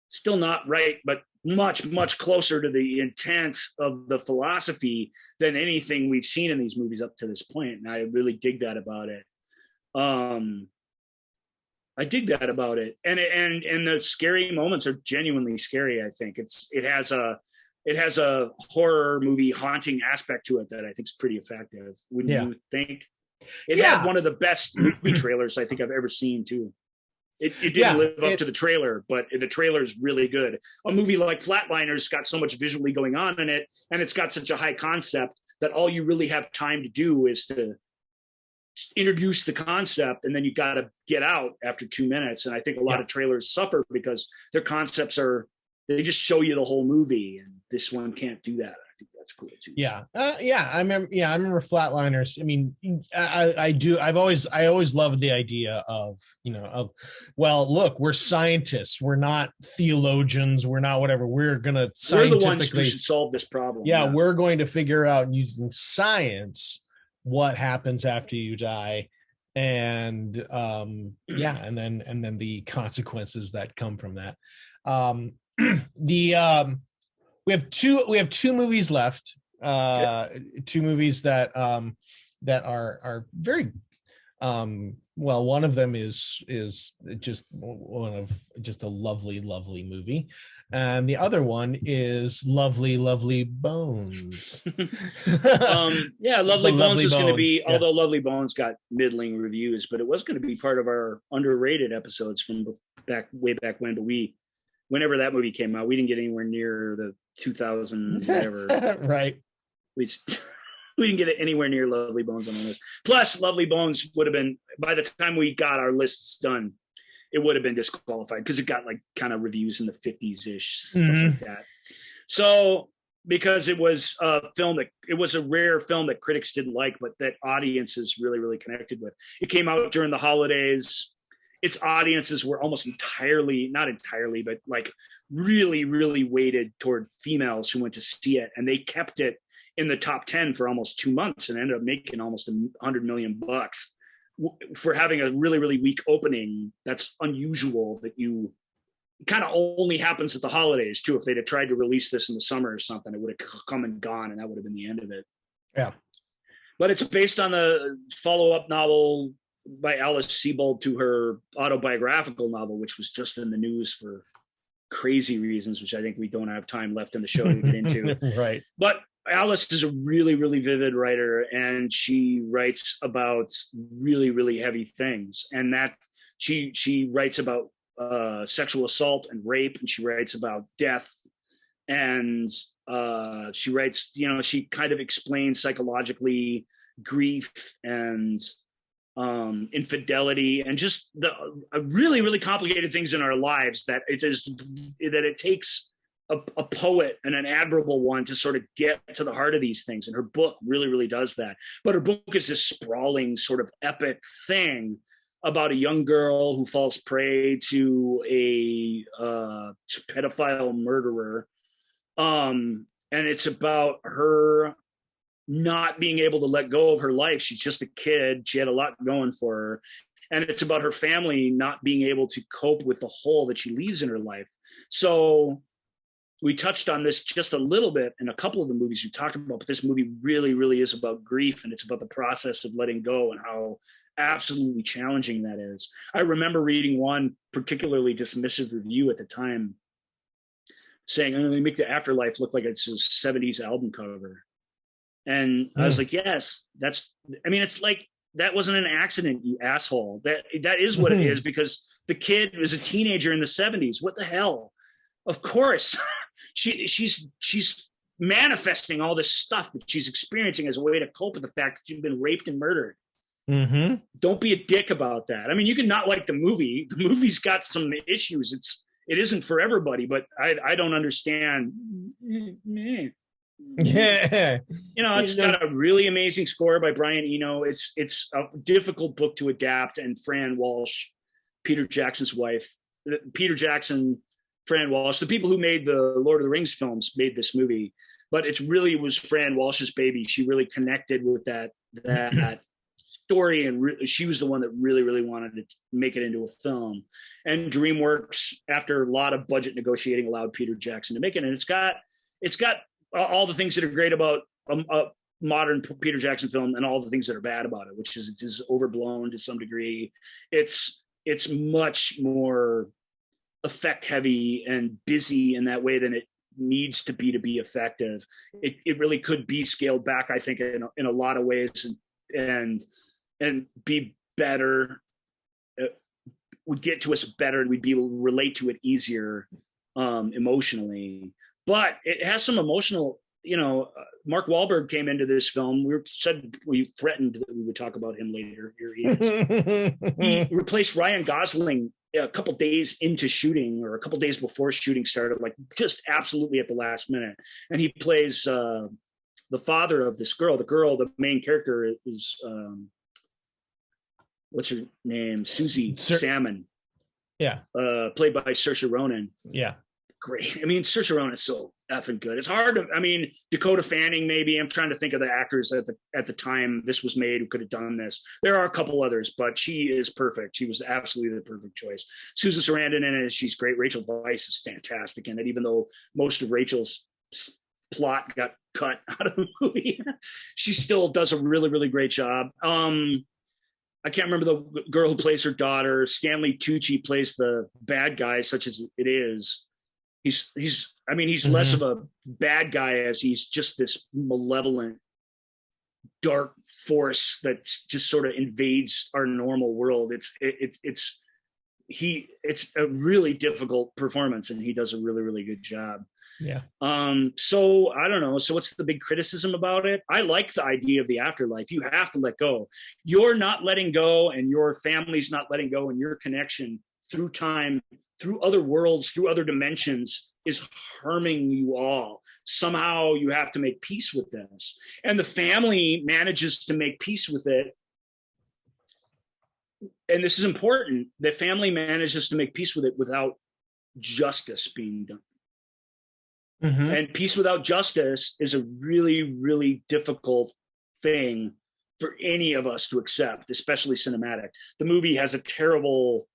still not right, but much, much closer to the intent of the philosophy than anything we've seen in these movies up to this point. And I really dig that about it. And the scary moments are genuinely scary. I think it has a horror movie haunting aspect to it that I think is pretty effective. Wouldn't you think? It had one of the best movie trailers I think I've ever seen too. It didn't live up to the trailer, but the trailer is really good. A movie like Flatliners got so much visually going on in it, and it's got such a high concept that all you really have time to do is to introduce the concept, and then you got to get out after 2 minutes. And I think a lot of trailers suffer because their concepts they just show you the whole movie, and this one can't do that. I think that's cool too. I remember Flatliners. I mean, I do. I always loved the idea of, well, look, we're scientists. We're not theologians. We're not whatever. We're the ones who should solve this problem. We're going to figure out using science what happens after you die, and and then the consequences that come from that. We have two movies left. Two movies that are very well. One of them is just a lovely movie, and the other one is Lovely Bones. Lovely Bones is going to be, although Lovely Bones got middling reviews, but it was going to be part of our underrated episodes from way back when. But whenever that movie came out, we didn't get anywhere near the 2000 whatever. Right. We didn't get anywhere near Lovely Bones on the list. Plus, Lovely Bones would have been, by the time we got our lists done, it would have been disqualified because it got like kind of reviews in the 50s-ish, stuff like that. So, because it was a rare film that critics didn't like, but that audiences really, really connected with. It came out during the holidays. Its audiences were almost not entirely, but like really, really weighted toward females who went to see it. And they kept it in the top 10 for almost 2 months and ended up making almost $100 million for having a really, really weak opening. That's unusual that you kind of only happens at the holidays too. If they'd have tried to release this in the summer or something, it would have come and gone, and that would have been the end of it. Yeah. But it's based on the follow-up novel by Alice Sebold to her autobiographical novel, which was just in the news for crazy reasons, which I think we don't have time left in the show to get into. Right. But Alice is a really, really vivid writer, and she writes about really, really heavy things. And that she writes about sexual assault and rape, and she writes about death, and she writes, she kind of explains psychologically grief and infidelity and just the really, really complicated things in our lives that it takes a poet and an admirable one to sort of get to the heart of these things. And her book really, really does that. But her book is this sprawling sort of epic thing about a young girl who falls prey to a pedophile murderer. And it's about her not being able to let go of her life. She's just a kid. She had a lot going for her. And it's about her family not being able to cope with the hole that she leaves in her life. So we touched on this just a little bit in a couple of the movies you talked about, but this movie really, really is about grief, and it's about the process of letting go and how absolutely challenging that is. I remember reading one particularly dismissive review at the time saying, "I'm going to make the Afterlife look like it's a 70s album cover." And I was like, yes, it's like, that wasn't an accident, you asshole. That is what it is, because the kid was a teenager in the 70s. What the hell? Of course, she's manifesting all this stuff that she's experiencing as a way to cope with the fact that she's been raped and murdered. Mm-hmm. Don't be a dick about that. I mean, you can not like the movie. The movie's got some issues. It isn't for everybody, but I don't understand. Yeah, it's got a really amazing score by Brian Eno. It's a difficult book to adapt, and Fran Walsh, Peter Jackson's wife, Fran Walsh, the people who made the Lord of the Rings films made this movie, but it really was Fran Walsh's baby. She really connected with that story, and she was the one that really, really wanted to make it into a film. And DreamWorks, after a lot of budget negotiating, allowed Peter Jackson to make it, and it's got all the things that are great about a modern Peter Jackson film, and all the things that are bad about it, which is it is overblown to some degree. It's much more effect heavy and busy in that way than it needs to be effective. It really could be scaled back, I think, in a lot of ways, and be better. Would get to us better, and we'd be able to relate to it easier emotionally. But it has some emotional, Mark Wahlberg came into this film. We threatened that we would talk about him later. Here he is. He replaced Ryan Gosling a couple days into shooting, or a couple days before shooting started, like just absolutely at the last minute. And he plays the father of this girl. The main character is, what's her name? Susie Salmon. Yeah. Played by Saoirse Ronan. Yeah. Great. I mean, Saoirse Ronan is so effing good. It's hard to, Dakota Fanning, maybe. I'm trying to think of the actors at the time this was made who could have done this. There are a couple others, but she is perfect. She was absolutely the perfect choice. Susan Sarandon in it, she's great. Rachel Weisz is fantastic in it, even though most of Rachel's plot got cut out of the movie. She still does a really, really great job. I can't remember the girl who plays her daughter. Stanley Tucci plays the bad guy, such as it is. He's mm-hmm. less of a bad guy as he's just this malevolent, dark force that just sort of invades our normal world. It's a really difficult performance, and he does a really, really good job. Yeah. So I don't know. So what's the big criticism about it? I like the idea of the afterlife. You have to let go. You're not letting go, and your family's not letting go, and your connection through time, through other worlds, through other dimensions is harming you all. Somehow you have to make peace with this. And the family manages to make peace with it. And this is important. The family manages to make peace with it without justice being done. Mm-hmm. And peace without justice is a really, really difficult thing for any of us to accept, especially cinematic. The movie has a terrible,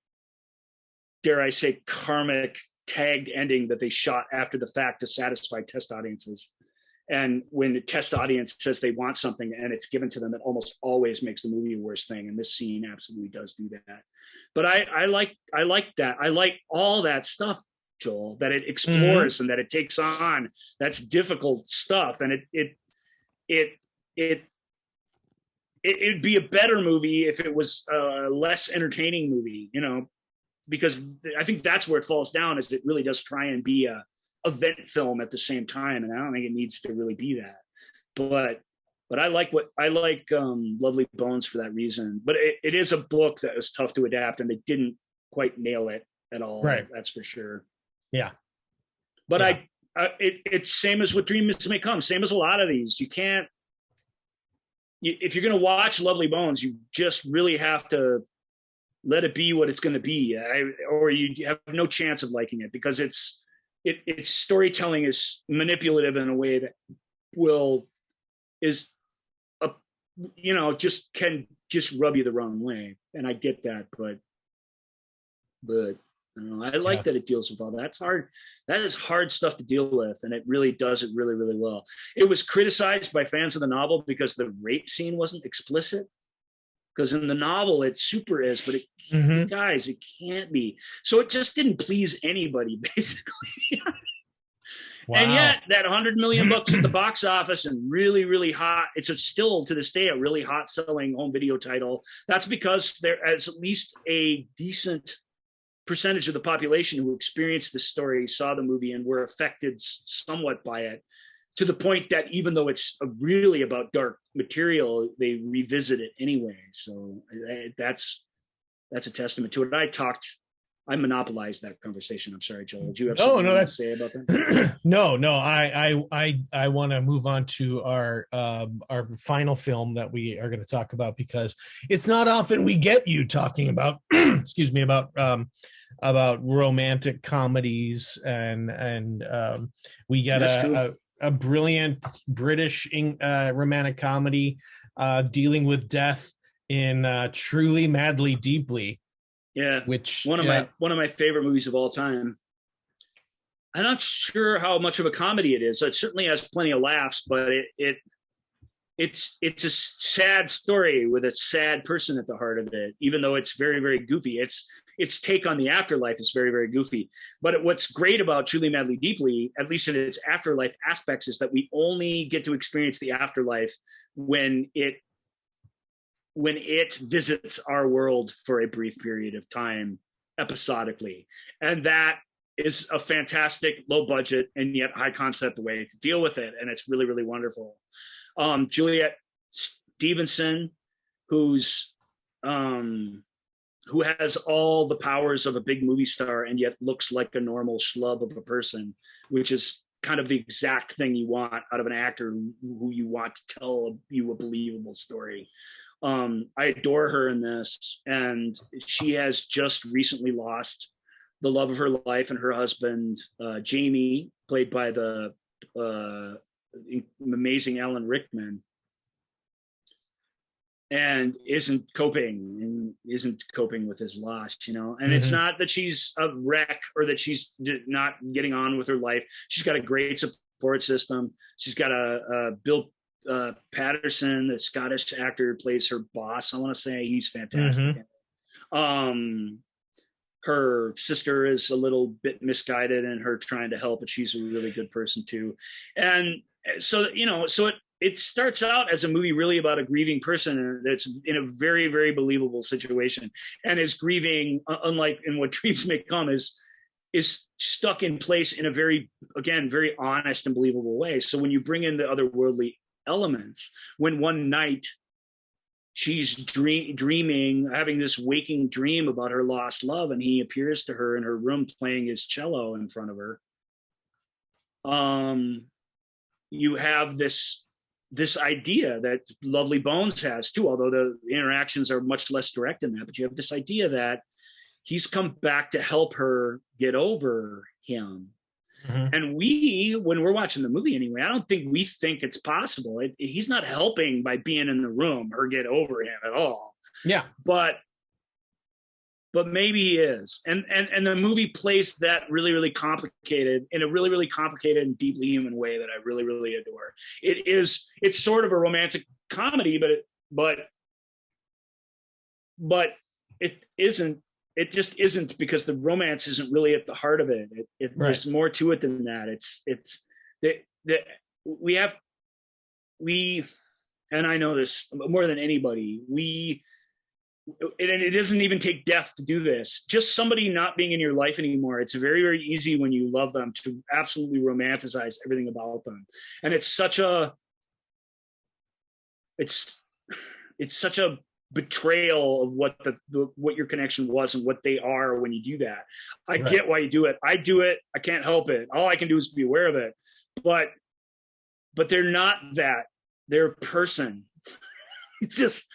dare I say, karmic tagged ending that they shot after the fact to satisfy test audiences. And when the test audience says they want something and it's given to them, it almost always makes the movie a worse thing. And this scene absolutely does do that. But I like that. I like all that stuff, Joel, that it explores and that it takes on. That's difficult stuff. And it'd be a better movie if it was a less entertaining movie, you know, because I think that's where it falls down, is it really does try and be a event film at the same time, and I don't think it needs to really be that. But I like Lovely Bones for that reason. But it is a book that was tough to adapt, and they didn't quite nail it at all. Right, that's for sure. Yeah, but yeah. It's same as with Dreams May Come. Same as a lot of these. You can't. If you're going to watch Lovely Bones, you just really have to let it be what it's going to be, or you have no chance of liking it, because its storytelling is manipulative in a way that can rub you the wrong way. And I get that, but I don't know. I like that it deals with all that. It's hard. That is hard stuff to deal with, and it really does it really, really well. It was criticized by fans of the novel because the rape scene wasn't explicit. Because in the novel it super is, but guys, it can't be. So it just didn't please anybody, basically. Wow. And yet that $100 million at the box office and really, really hot. It's still to this day a really hot selling home video title. That's because there is at least a decent percentage of the population who experienced this story, saw the movie, and were affected somewhat by it, to the point that even though it's really about dark material, they revisit it anyway. So that's a testament to it. I monopolized that conversation. I'm sorry, Joel. Did you have something to say about that? No. I want to move on to our final film that we are going to talk about, because it's not often we get you talking about, excuse me, about romantic comedies, and we get a brilliant British romantic comedy dealing with death in Truly, Madly, Deeply. Yeah, which one of my favorite movies of all time. I'm not sure how much of a comedy it is. It certainly has plenty of laughs, but it's a sad story with a sad person at the heart of it. Even though it's very, very goofy, its take on the afterlife is very, very goofy. But what's great about Truly, Madly, Deeply, at least in its afterlife aspects, is that we only get to experience the afterlife when it visits our world for a brief period of time, episodically. And that is a fantastic low budget and yet high concept way to deal with it. And it's really, really wonderful. Juliet Stevenson, who has all the powers of a big movie star and yet looks like a normal schlub of a person, which is kind of the exact thing you want out of an actor who you want to tell you a believable story. I adore her in this, and she has just recently lost the love of her life and her husband, Jamie, played by the amazing Alan Rickman, and isn't coping with his loss, you know. And it's not that she's a wreck or that she's not getting on with her life. She's got a great support system. She's got a Bill Patterson, the Scottish actor who plays her boss. I want to say he's fantastic. Her sister is a little bit misguided in her trying to help, but she's a really good person too. And so, you know, it starts out as a movie really about a grieving person that's in a very, very believable situation, and is grieving, unlike in What Dreams May Come, is stuck in place in a very, again, very honest and believable way. So when you bring in the otherworldly elements, when one night she's dreaming, having this waking dream about her lost love, and he appears to her in her room playing his cello in front of her, you have this idea that Lovely Bones has too, although the interactions are much less direct in that, but you have this idea that he's come back to help her get over him. And when we're watching the movie anyway, I don't think we think it's possible. He's not helping by being in the room her get over him at all. Yeah. But but maybe he is. And the movie plays that really, really complicated in a really, really complicated and deeply human way that I really, really adore. It's sort of a romantic comedy, but it isn't. It just isn't, because the romance isn't really at the heart of it. There's more to it than that. It's that we, and I know this more than anybody, and it doesn't even take death to do this. Just somebody not being in your life anymore. It's very, very easy when you love them to absolutely romanticize everything about them. And it's such a betrayal of what your connection was and what they are when you do that. I get why you do it. I do it. I can't help it. All I can do is be aware of it. But they're not that. They're a person. It's just,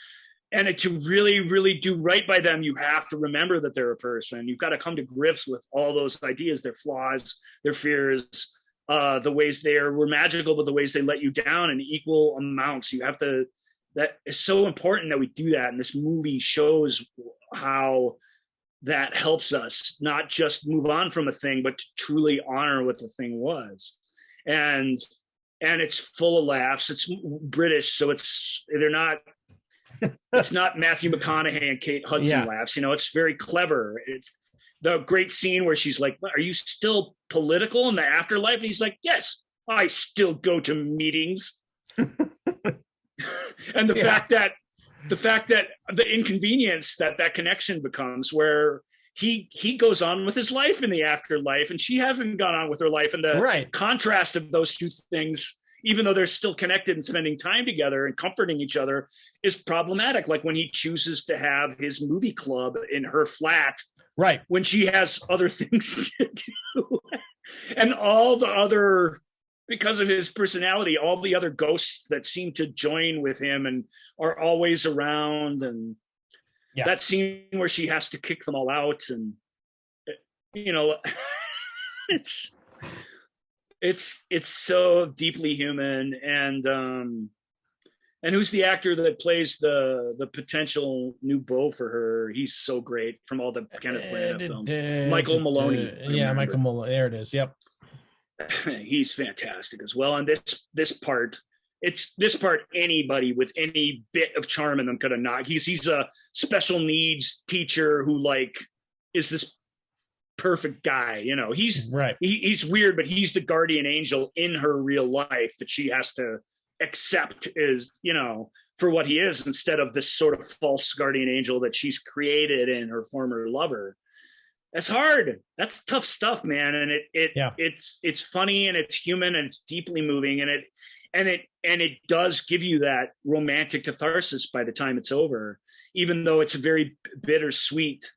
and to really, really do right by them, you have to remember that they're a person. You've got to come to grips with all those ideas, their flaws, their fears, the ways were magical, but the ways they let you down in equal amounts. You have to, that is so important that we do that. And this movie shows how that helps us not just move on from a thing, but to truly honor what the thing was. And it's full of laughs. It's British, so it's not Matthew McConaughey and Kate Hudson laughs. It's very clever. It's the great scene where she's like, "Are you still political in the afterlife?" And he's like, "Yes, I still go to meetings." And the fact that the inconvenience that connection becomes, where he goes on with his life in the afterlife and she hasn't gone on with her life, and the contrast of those two things, even though they're still connected and spending time together and comforting each other, is problematic. Like when he chooses to have his movie club in her flat, when she has other things to do, and all the other, because of his personality, all the other ghosts that seem to join with him and are always around, and that scene where she has to kick them all out, and it's so deeply human. And who's the actor that plays the potential new beau for her? He's so great from all the Kenneth Branagh films. Michael Maloney. Michael Maloney. There it is. Yep. He's fantastic as well. And this part, anybody with any bit of charm in them could have knocked. He's a special needs teacher who is this perfect guy. He's he's weird, but he's the guardian angel in her real life that she has to accept as, for what he is, instead of this sort of false guardian angel that she's created in her former lover. That's hard. That's tough stuff, man. And it's funny, and it's human, and it's deeply moving, and it does give you that romantic catharsis by the time it's over, even though it's a very bittersweet,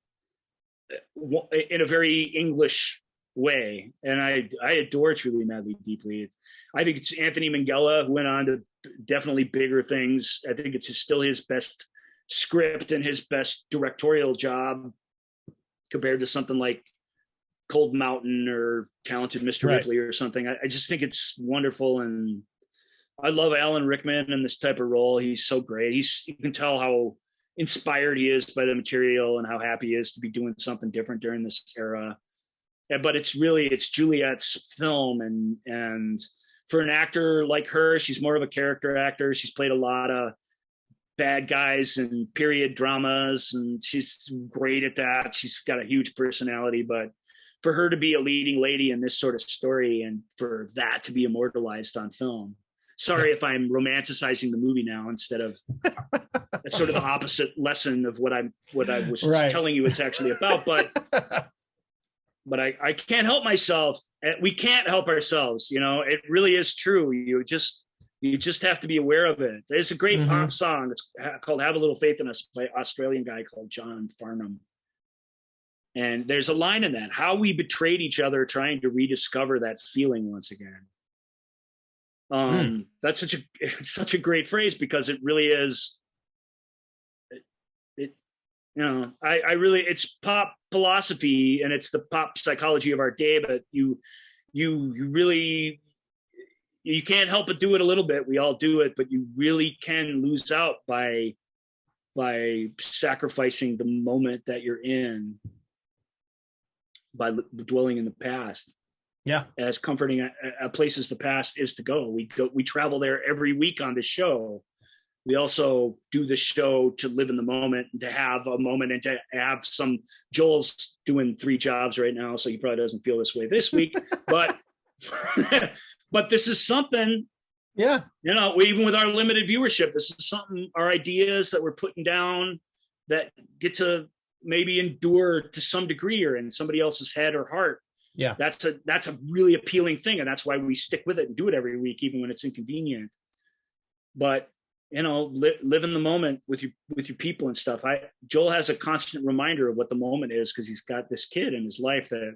in a very English way. And I adore Truly Madly Deeply. I think it's Anthony Minghella, who went on to definitely bigger things. I think it's still his best script and his best directorial job, compared to something like Cold Mountain or Talented Mr. Ripley or something. I just think it's wonderful. And I love Alan Rickman in this type of role. He's so great. You can tell how inspired he is by the material and how happy he is to be doing something different during this era. But it's Juliet's film. And for an actor like her, she's more of a character actor. She's played a lot of bad guys and period dramas, and she's great at that. She's got a huge personality, but for her to be a leading lady in this sort of story, and for that to be immortalized on film. Sorry if I'm romanticizing the movie now instead of that's sort of the opposite lesson of what I was telling you it's actually about. But I can't help myself. We can't help ourselves. It really is true. You just have to be aware of it. There's a great pop song. It's called Have a Little Faith in Us by an Australian guy called John Farnham. And there's a line in that, how we betrayed each other trying to rediscover that feeling once again. That's such a great phrase, because it really is. I really, it's pop philosophy and it's the pop psychology of our day, but you really, you can't help but do it a little bit. We all do it, but you really can lose out by by sacrificing the moment that you're in, by dwelling in the past. Yeah. As comforting a place as the past is to go. We travel there every week on the show. We also do the show to live in the moment and to have a moment and to have some. Joel's doing 3 jobs right now, so he probably doesn't feel this way this week, but this is something. Yeah. You know, even with our limited viewership, this is something, our ideas that we're putting down that get to maybe endure to some degree or in somebody else's head or heart. Yeah. That's a really appealing thing. And that's why we stick with it and do it every week, even when it's inconvenient. But, you know, live in the moment with your people and stuff. Joel has a constant reminder of what the moment is, because he's got this kid in his life that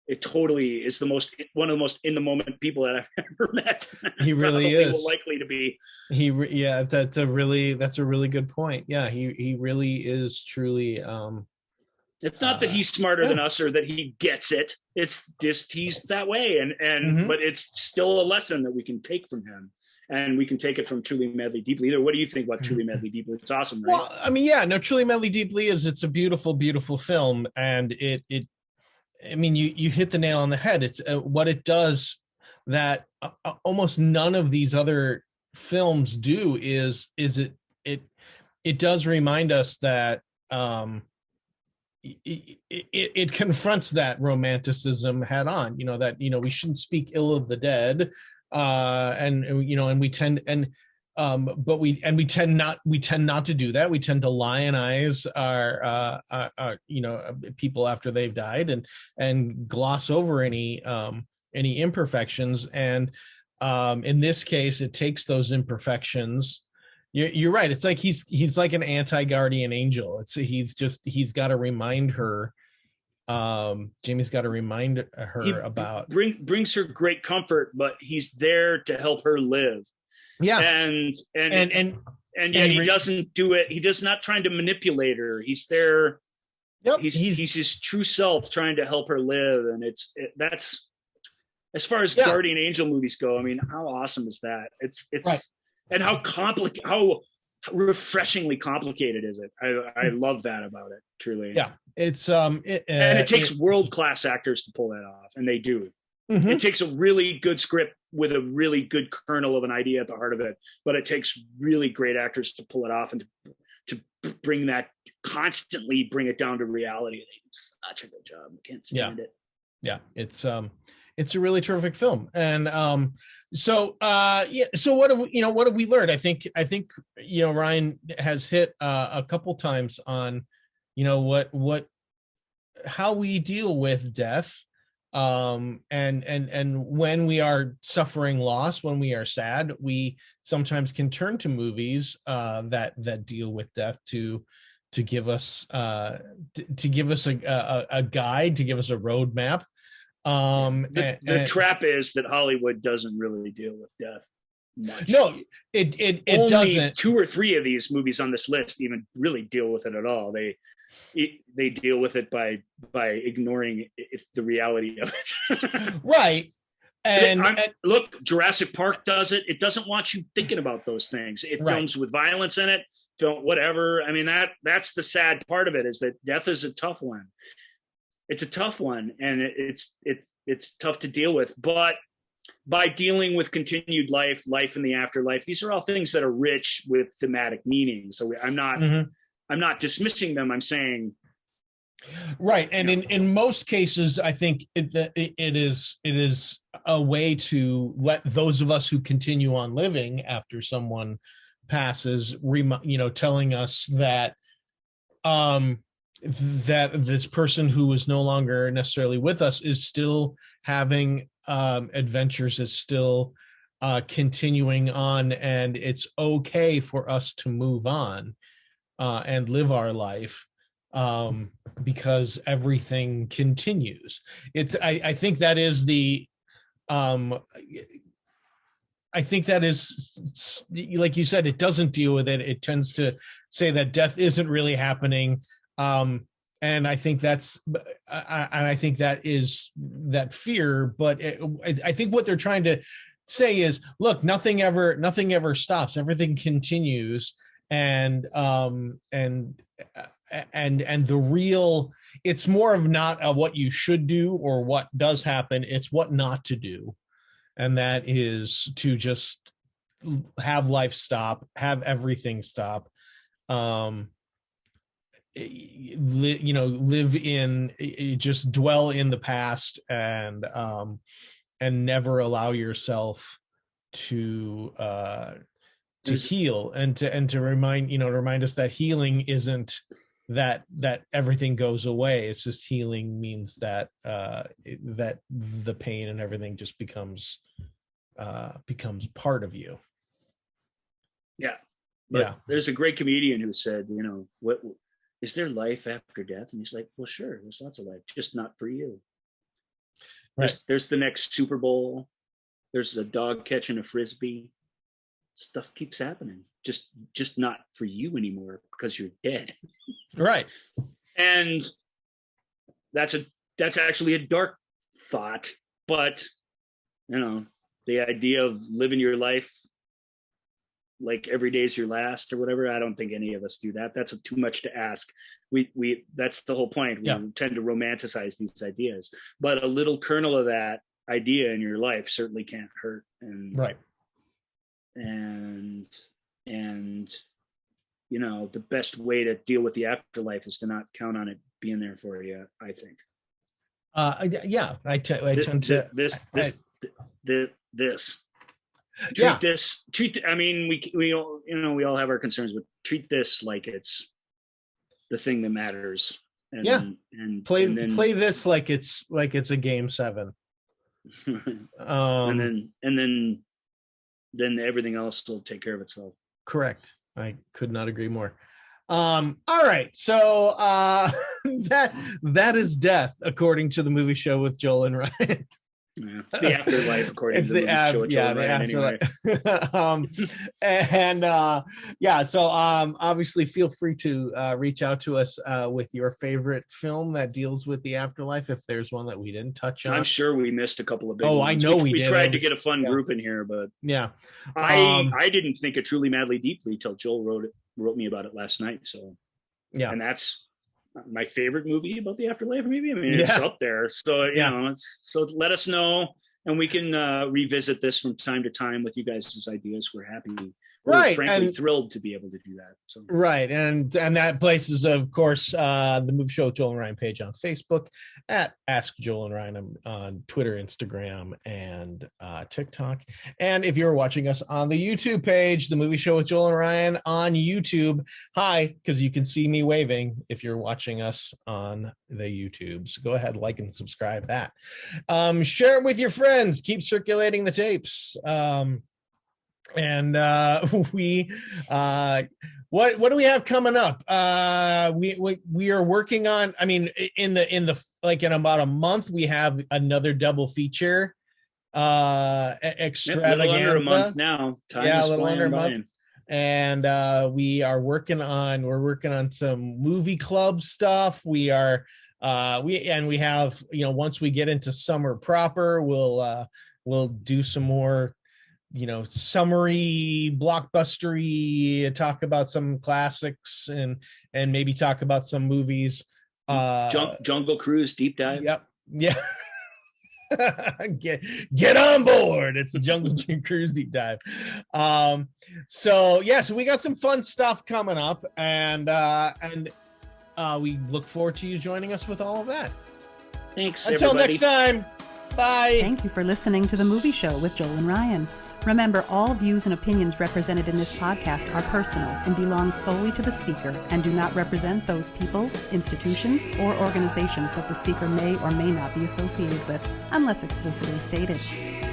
it totally is one of the most in the moment people that I've ever met. He really is likely to be. That's a really good point. Yeah. He really is truly, it's not that he's smarter than us or that he gets it. It's just he's that way, and but it's still a lesson that we can take from him, and we can take it from Truly Madly Deeply. Either, what do you think about Truly Madly Deeply? It's awesome, right? Well, I mean, yeah, no, Truly Madly Deeply it's a beautiful, beautiful film, and I mean, you hit the nail on the head. It's what it does that almost none of these other films do is it does remind us that. It confronts that romanticism head on, you know, that, you know, we shouldn't speak ill of the dead, and you know, and we tend but we tend not to do that. We tend to lionize our you know, people after they've died, and gloss over any imperfections, and in this case it takes those imperfections. You're right. It's like he's like an anti-guardian angel. He's got to remind her. Jamie's got to remind her about brings her great comfort, but he's there to help her live. Yeah, and yet he doesn't do it. He does not trying to manipulate her. He's there. Yep, he's his true self trying to help her live, and that's as far as guardian angel movies go. I mean, how awesome is that? It's right. And how refreshingly complicated is it? I love that about it, truly. Yeah, it's and it takes world-class actors to pull that off, and they do. Mm-hmm. It takes a really good script with a really good kernel of an idea at the heart of it, but it takes really great actors to pull it off and to bring constantly bring it down to reality. They do such a good job. I can't stand it. Yeah, it's a really terrific film, and so what have we learned? I think you know, Ryan has hit a couple times on, you know, how we deal with death, and when we are suffering loss, when we are sad, we sometimes can turn to movies that deal with death to give us a guide, to give us a roadmap. The trap is that Hollywood doesn't really deal with death much. No, it only doesn't. 2 or 3 of these movies on this list even really deal with it at all. They deal with it by ignoring the reality of it. Right. And look, Jurassic Park does it. It doesn't want you thinking about those things. It films with violence in it, whatever. I mean, that's the sad part of it, is that death is a tough one. It's a tough one, and it's tough to deal with. But by dealing with continued life in the afterlife, these are all things that are rich with thematic meaning. So I'm not dismissing them. I'm saying, right. And in most cases, I think it is a way to let those of us who continue on living after someone passes, you know, telling us that that this person who is no longer necessarily with us is still having adventures, is still continuing on, and it's okay for us to move on and live our life, because everything continues. I think that is the I think that is, like you said, it doesn't deal with it. It tends to say that death isn't really happening. And I think I think that is that fear, but I think what they're trying to say is, look, nothing ever stops. Everything continues. and the real, it's more of not what you should do or what does happen, it's what not to do. And that is to just have life stop, have everything stop, live in, just dwell in the past, and never allow yourself to heal, and to remind us that healing isn't that everything goes away. It's just healing means that that the pain and everything just becomes part of you. Yeah. But there's a great comedian who said, what is there life after death? And he's like, well, sure, there's lots of life, just not for you. Right. There's the next Super Bowl. There's a dog catching a Frisbee. Stuff keeps happening. Just not for you anymore because you're dead. Right. And that's actually a dark thought, but the idea of living your life like every day's your last or whatever, I don't think any of us do that. That's too much to ask. We that's the whole point. We tend to romanticize these ideas, but a little kernel of that idea in your life certainly can't hurt. And right. And the best way to deal with the afterlife is to not count on it being there for you, I think. I tend to treat I mean, we all have our concerns, but treat this like it's the thing that matters. And play this like it's a game 7. And then everything else will take care of itself. Correct. I could not agree more. All right. So that is death, according to the movie show with Joel and Ryan. Yeah, it's the afterlife, according to the movie show with Joel and Ryan. Anyway. So obviously feel free to reach out to us with your favorite film that deals with the afterlife, if there's one that we didn't touch on. I'm sure we missed a couple of big ones. I know we did. We tried to get a fun group in here, but I didn't think of Truly Madly Deeply till Joel wrote me about it last night. So and that's my favorite movie about the afterlife, maybe. I mean, it's up there. So so let us know, and we can revisit this from time to time with you guys' ideas. We're happy. We're frankly thrilled to be able to do that. So and that place is, of course, the Movie Show with Joel and Ryan page on Facebook, at Ask Joel and Ryan on Twitter, Instagram, and TikTok. And if you're watching us on the YouTube page, the Movie Show with Joel and Ryan on YouTube, hi, because you can see me waving if you're watching us on the YouTube. So go ahead, like and subscribe that. Share it with your friends. Keep circulating the tapes. And we what do we have coming up? We are working on, I mean, in about a month we have another double feature extravaganza. A little under a month now. A little under a month. And we're working on some movie club stuff. We have, once we get into summer proper, we'll do some more summary, blockbustery, talk about some classics, and maybe talk about some movies. Jungle Cruise deep dive. Yep. Yeah. Get on board. It's the Jungle Cruise deep dive. So we got some fun stuff coming up, and we look forward to you joining us with all of that. Thanks. Until everybody. Next time. Bye. Thank you for listening to The Movie Show with Joel and Ryan. Remember, all views and opinions represented in this podcast are personal and belong solely to the speaker and do not represent those people, institutions, or organizations that the speaker may or may not be associated with, unless explicitly stated.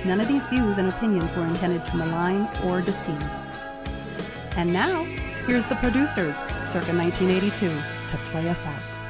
None of these views and opinions were intended to malign or deceive. And now, here's the producers, circa 1982, to play us out.